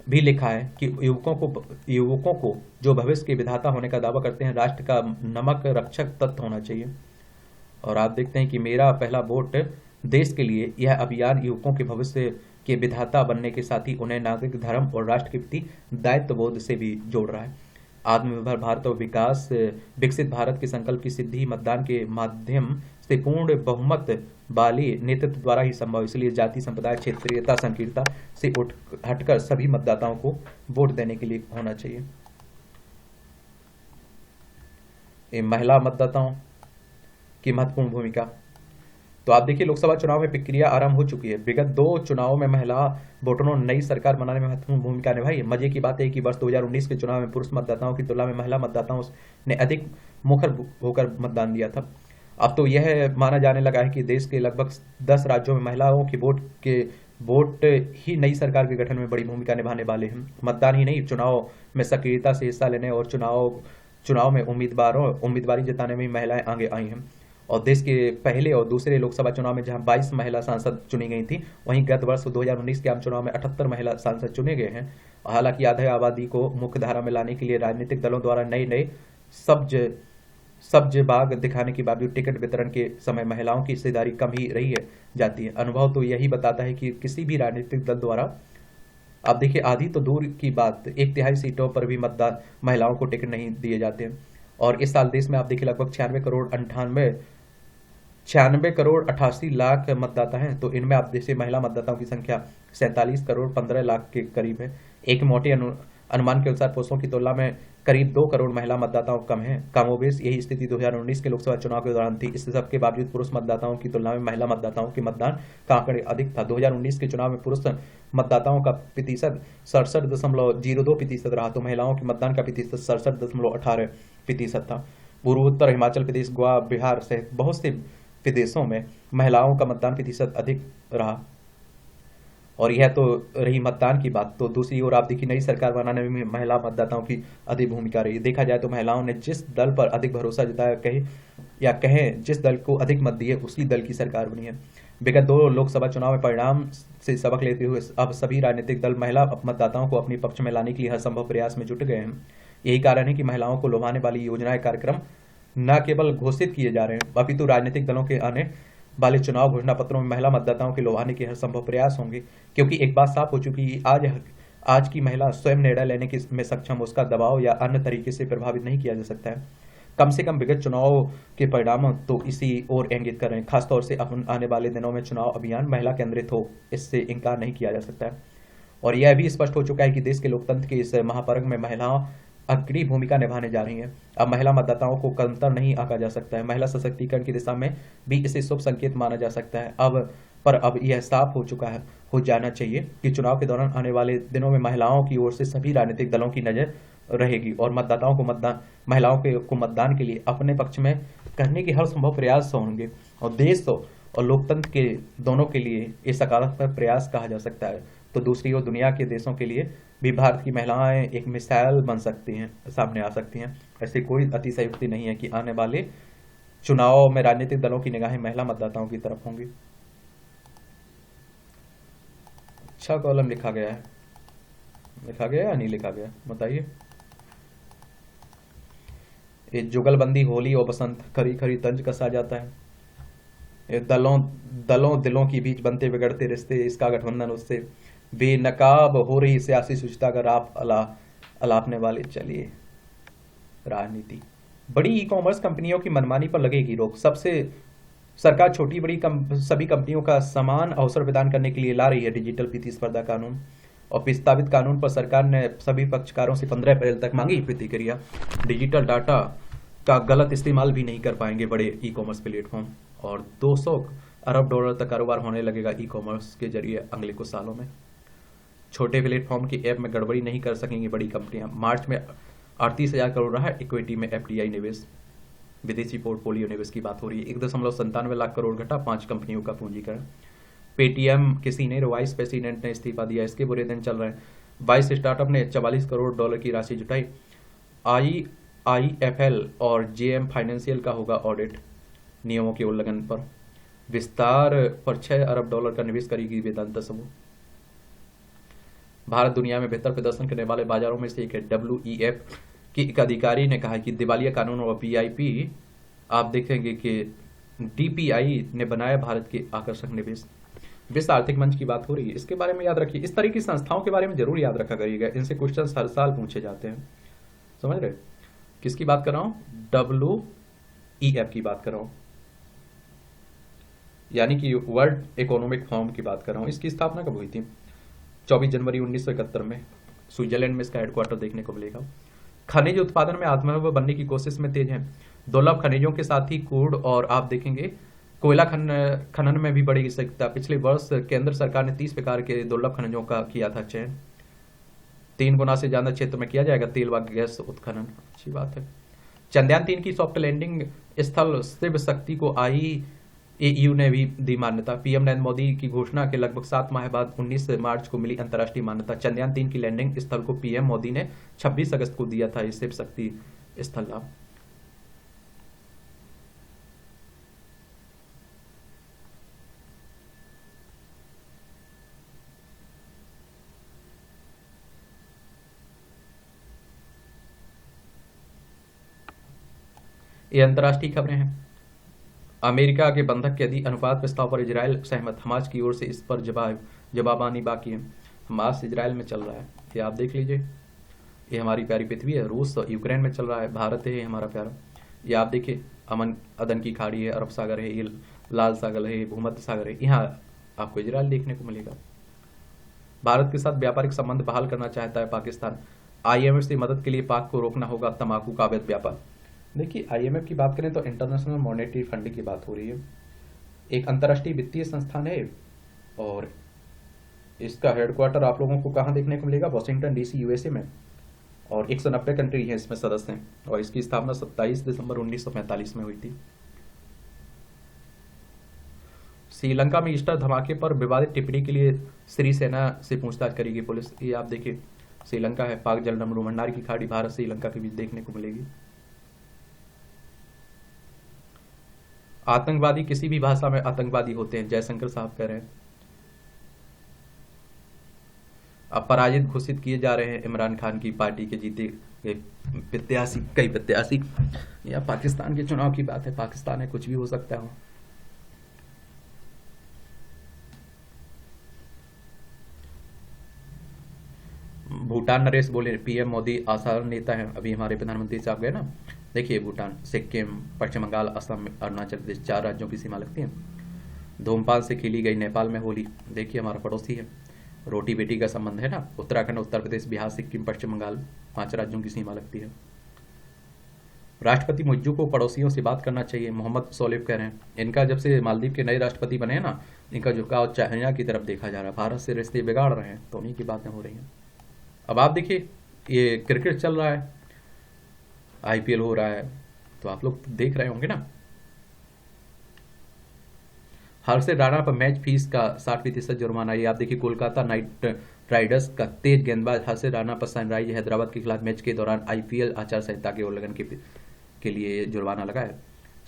भी लिखा है कि युवकों को जो भविष्य के विधाता होने का दावा करते हैं, राष्ट्र का नमक रक्षक तत्व होना चाहिए। और आप देखते हैं कि मेरा पहला वोट देश के लिए यह अभियान युवकों के भविष्य के विधाता बनने के साथ ही उन्हें नागरिक धर्म और राष्ट्र के प्रति दायित्व बोध से भी जोड़ रहा है। आत्मनिर्भर भारत और विकसित भारत के संकल्प की सिद्धि मतदान के माध्यम से पूर्ण बहुमत वाले नेतृत्व द्वारा ही संभव। इसलिए जाति, संप्रदाय, क्षेत्रीयता, संकीर्णता से हटकर सभी मतदाताओं को वोट देने के लिए होना चाहिए। महिला मतदाताओं की महत्वपूर्ण भूमिका। तो आप देखिए, लोकसभा चुनाव में प्रक्रिया आरंभ हो चुकी है। विगत 2 चुनावों में महिला वोटरों ने नई सरकार बनाने में महत्वपूर्ण भूमिका निभाई है। मजे की बात है कि वर्ष 2019 के चुनाव में पुरुष मतदाताओं की तुलना में महिला मतदाताओं ने अधिक मुखर होकर मतदान दिया था। अब तो यह माना जाने लगा है कि देश के लगभग 10 राज्यों में महिलाओं के वोट ही नई सरकार के गठन में बड़ी भूमिका निभाने वाले हैं। मतदान ही नहीं, चुनाव में सक्रियता से हिस्सा लेने और चुनाव में उम्मीदवारी जताने में महिलाएं आगे आई हैं। और देश के पहले और दूसरे लोकसभा चुनाव में जहां 22 महिला सांसद चुनी गई थी, वहीं गत वर्ष 2019 के आम चुनाव में 78 महिला सांसद चुने गए हैं। हालांकि आधी आबादी को मुख्य धारा में लाने के लिए राजनीतिक दलों द्वारा नए सब्ज बाग दिखाने के बावजूद टिकट वितरण के समय महिलाओं की हिस्सेदारी कम ही रही है जाती है। अनुभव तो यही बताता है कि किसी भी राजनीतिक दल द्वारा, आप देखिए, आधी तो दूर की बात, 1/3 सीटों पर भी महिलाओं को टिकट नहीं दिए जाते हैं। और इस साल देश में आप देखिए लगभग 96 करोड़ 88 लाख मतदाता हैं। तो इनमें आप देखिए महिला मतदाताओं की संख्या 47 करोड़ 15 लाख के करीब है। एक मोटे अनुमान के अनुसार पुरुषों की तुलना में करीब 2 करोड़ महिला मतदाताओं कम है। कमोबेश यही स्थिति 2019 के लोकसभा चुनाव के दौरान थी। इस सबके बावजूद पुरुष मतदाताओं की तुलना में महिला मतदाताओं के मतदान का आंकड़े अधिक था। 2019 के चुनाव में पुरुष मतदाताओं का प्रतिशत 67.02% रहा, तो महिलाओं के मतदान का प्रतिशत 67.18% था। पूर्वोत्तर, हिमाचल प्रदेश, गोवा, बिहार सहित बहुत से प्रदेशों में महिलाओं का मतदान प्रतिशत अधिक रहा। और यह तो रही मतदान की बात। तो दूसरी ओर आप देखिए, नई सरकार बनाने में महिला मतदाताओं की अधिक भूमिका रही। देखा जाए तो महिलाओं ने जिस दल पर अधिक भरोसा जताया, कहें जिस दल को अधिक मत दिए, उसी दल की सरकार बनी है। विगत 2 लोकसभा चुनाव में परिणाम से सबक लेते हुए अब सभी राजनीतिक दल महिला मतदाताओं को अपने पक्ष में लाने के लिए हर संभव प्रयास में जुट गए हैं। यही कारण है कि महिलाओं को लुभाने वाली योजनाएं, कार्यक्रम न केवल घोषित किए जा रहे हैं, अपितु राजनीतिक दलों के आने वाले चुनाव घोषणा पत्रों में महिला मतदाताओं के लुभाने के हर संभव प्रयास होंगे। क्योंकि एक बात साफ हो चुकी है, आज की महिला स्वयं निर्णय लेने में सक्षम, उसका दबाव या अन्य तरीके से प्रभावित नहीं किया जा सकता है। कम से कम विगत चुनाव के परिणाम तो इसी ओर इंगित कर रहे हैं। खासतौर से आने वाले दिनों में चुनाव अभियान महिला केंद्रित हो, इससे इनकार नहीं किया जा सकता है। और यह भी स्पष्ट हो चुका है कि देश के लोकतंत्र के इस महापर्व में महिलाओं अग्रणी भूमिका निभाने जा रही हैं। अब महिला मतदाताओं को कमतर नहीं आंका जा सकता है। महिला सशक्तिकरण की दिशा में भी इसे शुभ संकेत माना जा सकता है। अब यह साफ हो जाना चाहिए कि चुनाव के दौरान आने वाले दिनों में महिलाओं की ओर से सभी राजनीतिक दलों की नजर रहेगी और महिलाओं को मतदान के लिए अपने पक्ष में करने के हर संभव प्रयास होंगे। और देश और लोकतंत्र के दोनों के लिए ये सकारात्मक प्रयास कहा जा सकता है। तो दूसरी ओर दुनिया के देशों के लिए भी भारत की महिलाएं एक मिसाल बन सकती हैं, सामने आ सकती हैं। ऐसी कोई अतिशयोक्ति नहीं है कि आने वाले चुनाव में राजनीतिक दलों की निगाहें महिला मतदाताओं की तरफ होंगी। अच्छा कॉलम लिखा गया या नहीं लिखा गया, बताइए। ये जुगलबंदी, होली और बसंत, खरी खरी तंज कसा जाता है। ये दिलों के बीच बनते बिगड़ते रिश्ते, इसका गठबंधन उससे, बेनकाब हो रही सियासी शुचिता का राप अलापने वाले। चलिए, राजनीति। बड़ी ई कॉमर्स कंपनियों की मनमानी पर लगेगी रोक। सरकार छोटी बड़ी सभी कंपनियों का समान अवसर प्रदान करने के लिए ला रही है डिजिटल प्रतिस्पर्धा कानून। और प्रस्तावित कानून पर सरकार ने सभी पक्षकारों से 15 अप्रैल तक मांगी प्रतिक्रिया। डिजिटल डाटा का गलत इस्तेमाल भी नहीं कर पाएंगे बड़े ई कॉमर्स प्लेटफॉर्म। और 200 अरब डॉलर तक कारोबार होने लगेगा ई कॉमर्स के जरिए अगले कुछ सालों में। छोटे प्लेटफॉर्म की ऐप में गड़बड़ी नहीं कर सकेंगी बड़ी कंपनियां। मार्च में 38,000 करोड़ रहा इक्विटी में एफडीआई निवेश। विदेशी पोर्टफोलियो निवेश की बात हो रही है। 1.97 लाख करोड़ घटा 5 कंपनियों का पूंजीकरण। पेटीएम के सीनियर वाइस प्रेसिडेंट ने इस्तीफा दिया, इसके बुरे दिन चल रहे हैं। 22 स्टार्टअप ने 44 करोड़ डॉलर की राशि जुटाई। आईआईएफएल और जेएम फाइनेंशियल का होगा ऑडिट नियमों के उल्लंघन पर। विस्तार पर 6 अरब डॉलर का निवेश करेगी वेदांता समूह। भारत दुनिया में बेहतर प्रदर्शन करने वाले बाजारों में से एक है। WEF की एक अधिकारी ने कहा कि दिवालिया कानून और PIP, आप देखेंगे कि DPI ने बनाया भारत के आकर्षक निवेश। विश्व आर्थिक मंच की बात हो रही है, इसके बारे में याद रखिए। इस तरह की संस्थाओं के बारे में जरूर याद रखा करिएगा, इनसे क्वेश्चन हर साल पूछे जाते हैं। समझ रहे? किसकी बात कर रहा हूं? WEF की बात कर रहा हूं, यानी कि वर्ल्ड इकोनॉमिक फोरम की बात कर रहा हूं। इसकी स्थापना कब हुई थी? 24 जनवरी 1971 में। स्विट्जरलैंड में इसका हेडक्वार्टर देखने को मिलेगा। खनिज उत्पादन में आत्मनिर्भर बनने की कोशिश में तेज है। दुर्लभ खनिजों के साथ ही क्रूड और आप देखेंगे कोयला खनन में भी बढ़ेगी सटीकता। पिछले वर्ष केंद्र सरकार ने 30 प्रकार के दुर्लभ खनिजों का किया था चयन। 3 गुना से ज्यादा क्षेत्र में किया जाएगा तेल व गैस उत्खनन। अच्छी बात है। चंद्रयान-3 की सॉफ्ट लैंडिंग स्थल शिव शक्ति को IAEU ने भी दी मान्यता। पीएम नरेंद्र मोदी की घोषणा के लगभग 7 माह बाद 19 मार्च को मिली अंतर्राष्ट्रीय मान्यता। चंद्रयान-3 की लैंडिंग स्थल को पीएम मोदी ने 26 अगस्त को दिया था, शिव शक्ति स्थल नाम। ये अंतर्राष्ट्रीय खबरें हैं। अमेरिका के बंधक कैदी अनुपात प्रस्ताव पर इजराइल सहमत। हमास की ओर से इस पर जवाबानी बाकी है। हमास इजराइल में चल रहा है, ये आप देख लीजिए। ये हमारी प्यारी पृथ्वी है। रूस यूक्रेन में चल रहा है। भारत है हमारा प्यारा। ये आप देखिए, अमन अदन की खाड़ी है, अरब सागर है, ये लाल सागर है, भूमध्य सागर है। यहाँ आपको इजराइल देखने को मिलेगा। भारत के साथ व्यापारिक संबंध बहाल करना चाहता है पाकिस्तान। IMF से मदद के लिए पाक को रोकना होगा तंबाकू का अवैध व्यापार। देखिए, IMF की बात करें तो इंटरनेशनल मॉनेटरी फंड की बात हो रही है। एक अंतर्राष्ट्रीय वित्तीय संस्थान है और इसका हेडक्वार्टर आप लोगों को कहाँ देखने को मिलेगा? वॉशिंगटन DC USA में। और 190 कंट्री हैं इसमें सदस्य हैं। और इसकी स्थापना 27 दिसंबर 1945 में हुई थी। श्रीलंका में ईस्टर धमाके पर विवादित टिप्पणी के लिए सिरिसेना से पूछताछ करेगी पुलिस। ये आप देखिए, श्रीलंका है, पाक जलडमरू भंडार की खाड़ी भारत श्रीलंका के बीच देखने को मिलेगी। आतंकवादी किसी भी भाषा में आतंकवादी होते हैं, जयशंकर साहब कह रहे हैं। अब पराजित घोषित किए जा रहे हैं इमरान खान की पार्टी के जीते कई प्रत्याशी। यह पाकिस्तान के चुनाव की बात है। पाकिस्तान है, कुछ भी हो सकता है। भूटान नरेश बोले पीएम मोदी आसान नेता है। अभी हमारे प्रधानमंत्री साहब गए ना, देखिए भूटान, सिक्किम, पश्चिम बंगाल, असम, अरुणाचल प्रदेश, 4 राज्यों की सीमा लगती है। धूमपान से खेली गई नेपाल में होली। देखिए हमारा पड़ोसी है, रोटी बेटी का संबंध है ना। उत्तराखंड, उत्तर प्रदेश, बिहार, सिक्किम, पश्चिम बंगाल, 5 राज्यों की सीमा लगती है। राष्ट्रपति मुज्जू को पड़ोसियों से बात करना चाहिए, मोहम्मद सोलेफ कह रहे हैं। इनका जब से मालदीव के नए राष्ट्रपति बने हैं ना, इनका झुकाव चाइना की तरफ देखा जा रहा है। भारत से रिश्ते बिगाड़ रहे हैं, तो उन्हीं की बातें हो रही हैं। अब आप देखिए, ये क्रिकेट चल रहा है, IPL हो रहा है, तो आप लोग देख रहे होंगे ना। हर्षित राणा पर मैच फीस का 60% जुर्माना। ये आप देखिए, कोलकाता नाइट राइडर्स का तेज गेंदबाज हर्षित राणा पर सनराइज हैदराबाद के खिलाफ मैच के दौरान IPL आचार संहिता के उल्लंघन के लिए जुर्माना लगा है।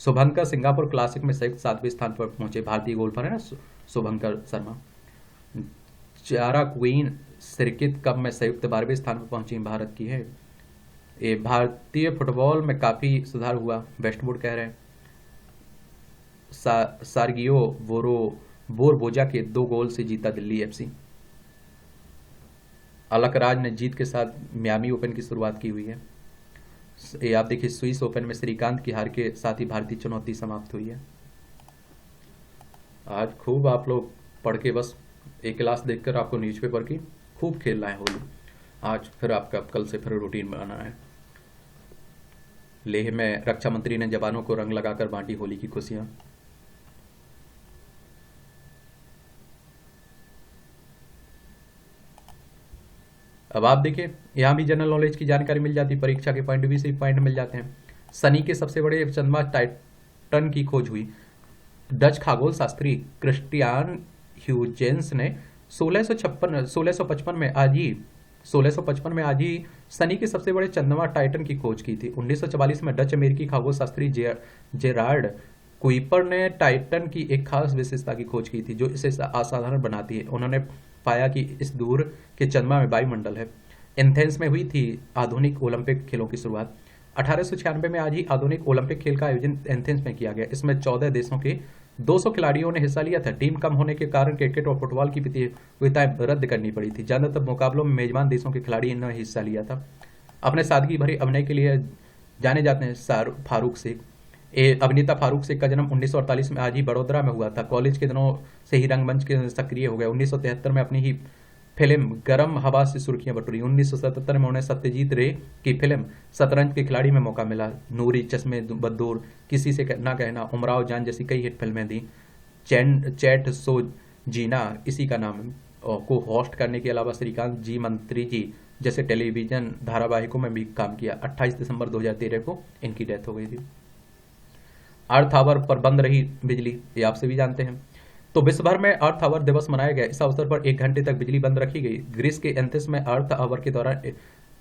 शुभंकर सिंगापुर क्लासिक में संयुक्त 7वें स्थान पर पहुंचे। भारतीय गोल्फर है ना शुभंकर शर्मा। चारा क्वीन सर्किट कप में संयुक्त 12वें स्थान पर पहुंची भारत की है। ये भारतीय फुटबॉल में काफी सुधार हुआ, वेस्टवुड कह रहे हैं। सार्गियो बोरबोजा के 2 गोल से जीता दिल्ली FC। अलकराज ने जीत के साथ मियामी ओपन की शुरुआत की हुई है। ये आप देखिए, स्विस ओपन में श्रीकांत की हार के साथ ही भारतीय चुनौती समाप्त हुई है। आज खूब आप लोग पढ़ के, बस एक क्लास देखकर आपको न्यूज़पेपर की खूब खेलना है होली। आज फिर आपका कल से फिर रूटीन बनाना है। लेह में रक्षा मंत्री ने जवानों को रंग लगाकर बांटी होली की खुशियां। अब आप देखिए, यहाँ भी जनरल नॉलेज की जानकारी मिल जाती है, परीक्षा के पॉइंट भी से पॉइंट मिल जाते हैं। शनि के सबसे बड़े चंद्रमा टाइटन की खोज हुई। डच खगोल शास्त्री क्रिस्टियान ह्यूजेंस ने 1655 में आज ही शनि के सबसे बड़े चंद्रमा टाइटन की खोज की थी। 1944 में डच अमेरिकी खगोल शास्त्री जेरार्ड कुइपर ने टाइटन की एक खास विशेषता की खोज की थी जो इसे असाधारण बनाती है। उन्होंने पाया कि इस दूर के चंद्रमा में वायुमंडल है। एथेंस में हुई थी आधुनिक ओलंपिक खेलों की शुरुआत। 1896 में आज ही आधुनिक ओलंपिक खेल का आयोजन एथेंस में किया गया। इसमें 14 देशों के 200 खिलाड़ियों ने हिस्सा लिया था। टीम कम होने के कारण क्रिकेट और फुटबॉल की प्रतियोगिताएं रद्द करनी पड़ी थी। ज्यादातर मुकाबलों में मेजबान देशों के खिलाड़ी ने हिस्सा लिया था। अपने सादगी भरे अभिनय के लिए जाने जाते हैं फारूक शेख। अभिनेता फारूक शेख का जन्म 1948 में आज ही बड़ोदरा में हुआ था। कॉलेज के दिनों से ही रंगमंच के सक्रिय हो गए। 1973 में अपनी ही फिल्म गरम हवा से सुर्खियां बटोरी। 1977 में उन्हें सत्यजीत रे की फिल्म शतरंज के खिलाड़ी में मौका मिला। नूरी, चश्मे बदूर, किसी से ना कहना, उमराव जान जैसी कई हिट फिल्में दी। चैट सो जीना इसी का नाम है। को होस्ट करने के अलावा श्रीकांत जी मंत्री जी जैसे टेलीविजन धारावाहिकों में भी काम किया। 28 दिसंबर 2013 को इनकी डेथ हो गई थी। अर्थ आवर पर बंद रही बिजली, ये आप सभी जानते हैं। तो विश्व भर में अर्थ आवर दिवस मनाया गया। इस अवसर पर 1 घंटे तक बिजली बंद रखी गई। ग्रीस के एथेंस में अर्थ आवर के दौरान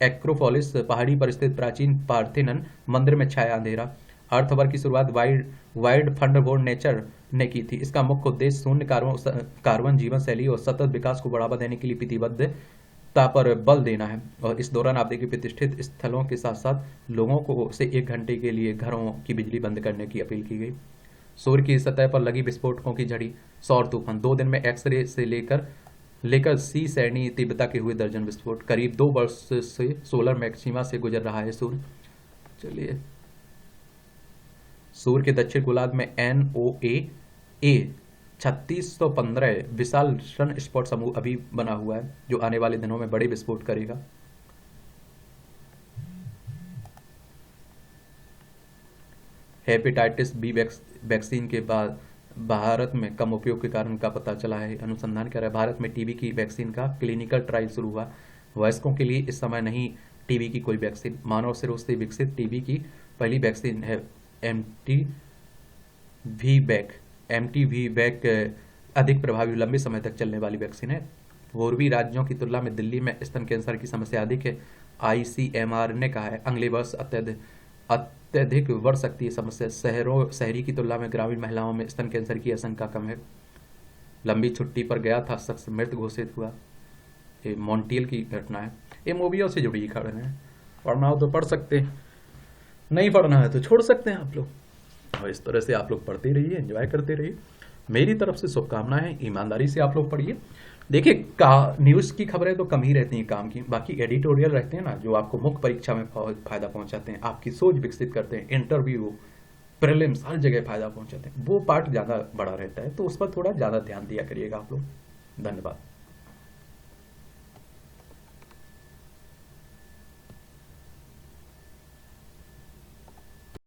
एक्रोपोलिस पहाड़ी पर स्थित प्राचीन पार्थेनन मंदिर में छाया अंधेरा। अर्थ आवर की शुरुआत वाइल्ड फंड फॉर नेचर ने की थी। इसका मुख्य उद्देश्य शून्य कार्बन जीवन शैली और सतत विकास को बढ़ावा देने के लिए प्रतिबद्धता पर बल देना है। और इस दौरान आप देखिए प्रतिष्ठित स्थलों के साथ साथ लोगों को से 1 घंटे के लिए घरों की बिजली बंद करने की अपील की गई। सूर्य की सतह पर लगी विस्फोटकों की झड़ी, सौर तूफान। 2 दिन में एक्सरे से लेकर सी श्रेणी तीव्रता के हुए दर्जन विस्फोट। करीब 2 वर्ष से सोलर मैक्सिमा से गुजर रहा है सूर्य। चलिए, सूर्य के दक्षिण गोलार्ध में NOAA 3615 विशाल सन स्पॉट समूह अभी बना हुआ है, जो आने वाले दिनों में बड़े विस्फोट करेगा। हेपेटाइटिस बी वैक्सीन के बाद भारत में कम उपयोग के कारण का पता चला है। अनुसंधान कर रहा है भारत में टीबी की वैक्सीन का क्लिनिकल ट्रायल शुरू हुआ। वयस्कों के लिए इस समय नहीं टीबी की कोई वैक्सीन। मानव सिरों से विकसित टीबी की पहली वैक्सीन है MTV-वैक अधिक प्रभावी, लंबे समय तक चलने वाली वैक्सीन है। पूर्वी राज्यों की तुलना में दिल्ली में स्तन कैंसर की समस्या अधिक है। ICMR ने कहा है अगले वर्ष अत्यधिक बढ़ सकती है समस्या। शहरी की तुलना में ग्रामीण महिलाओं में स्तन कैंसर की आशंका कम है। लंबी छुट्टी पर गया था शख्स मृत घोषित हुआ। ये मॉन्टियल की घटना है। ये मूवियों से जुड़ी खबर है। पढ़ना हो तो पढ़ सकते हैं, नहीं पढ़ना है तो छोड़ सकते हैं आप लोग। और इस तरह से आप लोग पढ़ते रहिए, एंजॉय करते रहिए। मेरी तरफ से शुभकामनाएं। ईमानदारी से आप लोग पढ़िए। देखिए, न्यूज़ की खबरें तो कम ही रहती हैं काम की, बाकी एडिटोरियल रहते हैं ना, जो आपको मुख्य परीक्षा में फायदा पहुंचाते हैं, आपकी सोच विकसित करते हैं, इंटरव्यू, प्रीलिम्स, हर जगह फायदा पहुंचाते हैं, वो पार्ट ज़्यादा बड़ा रहता है। तो उस पर थोड़ा ज़्यादा ध्यान दिया करिएगा आप लोग। धन्यवाद।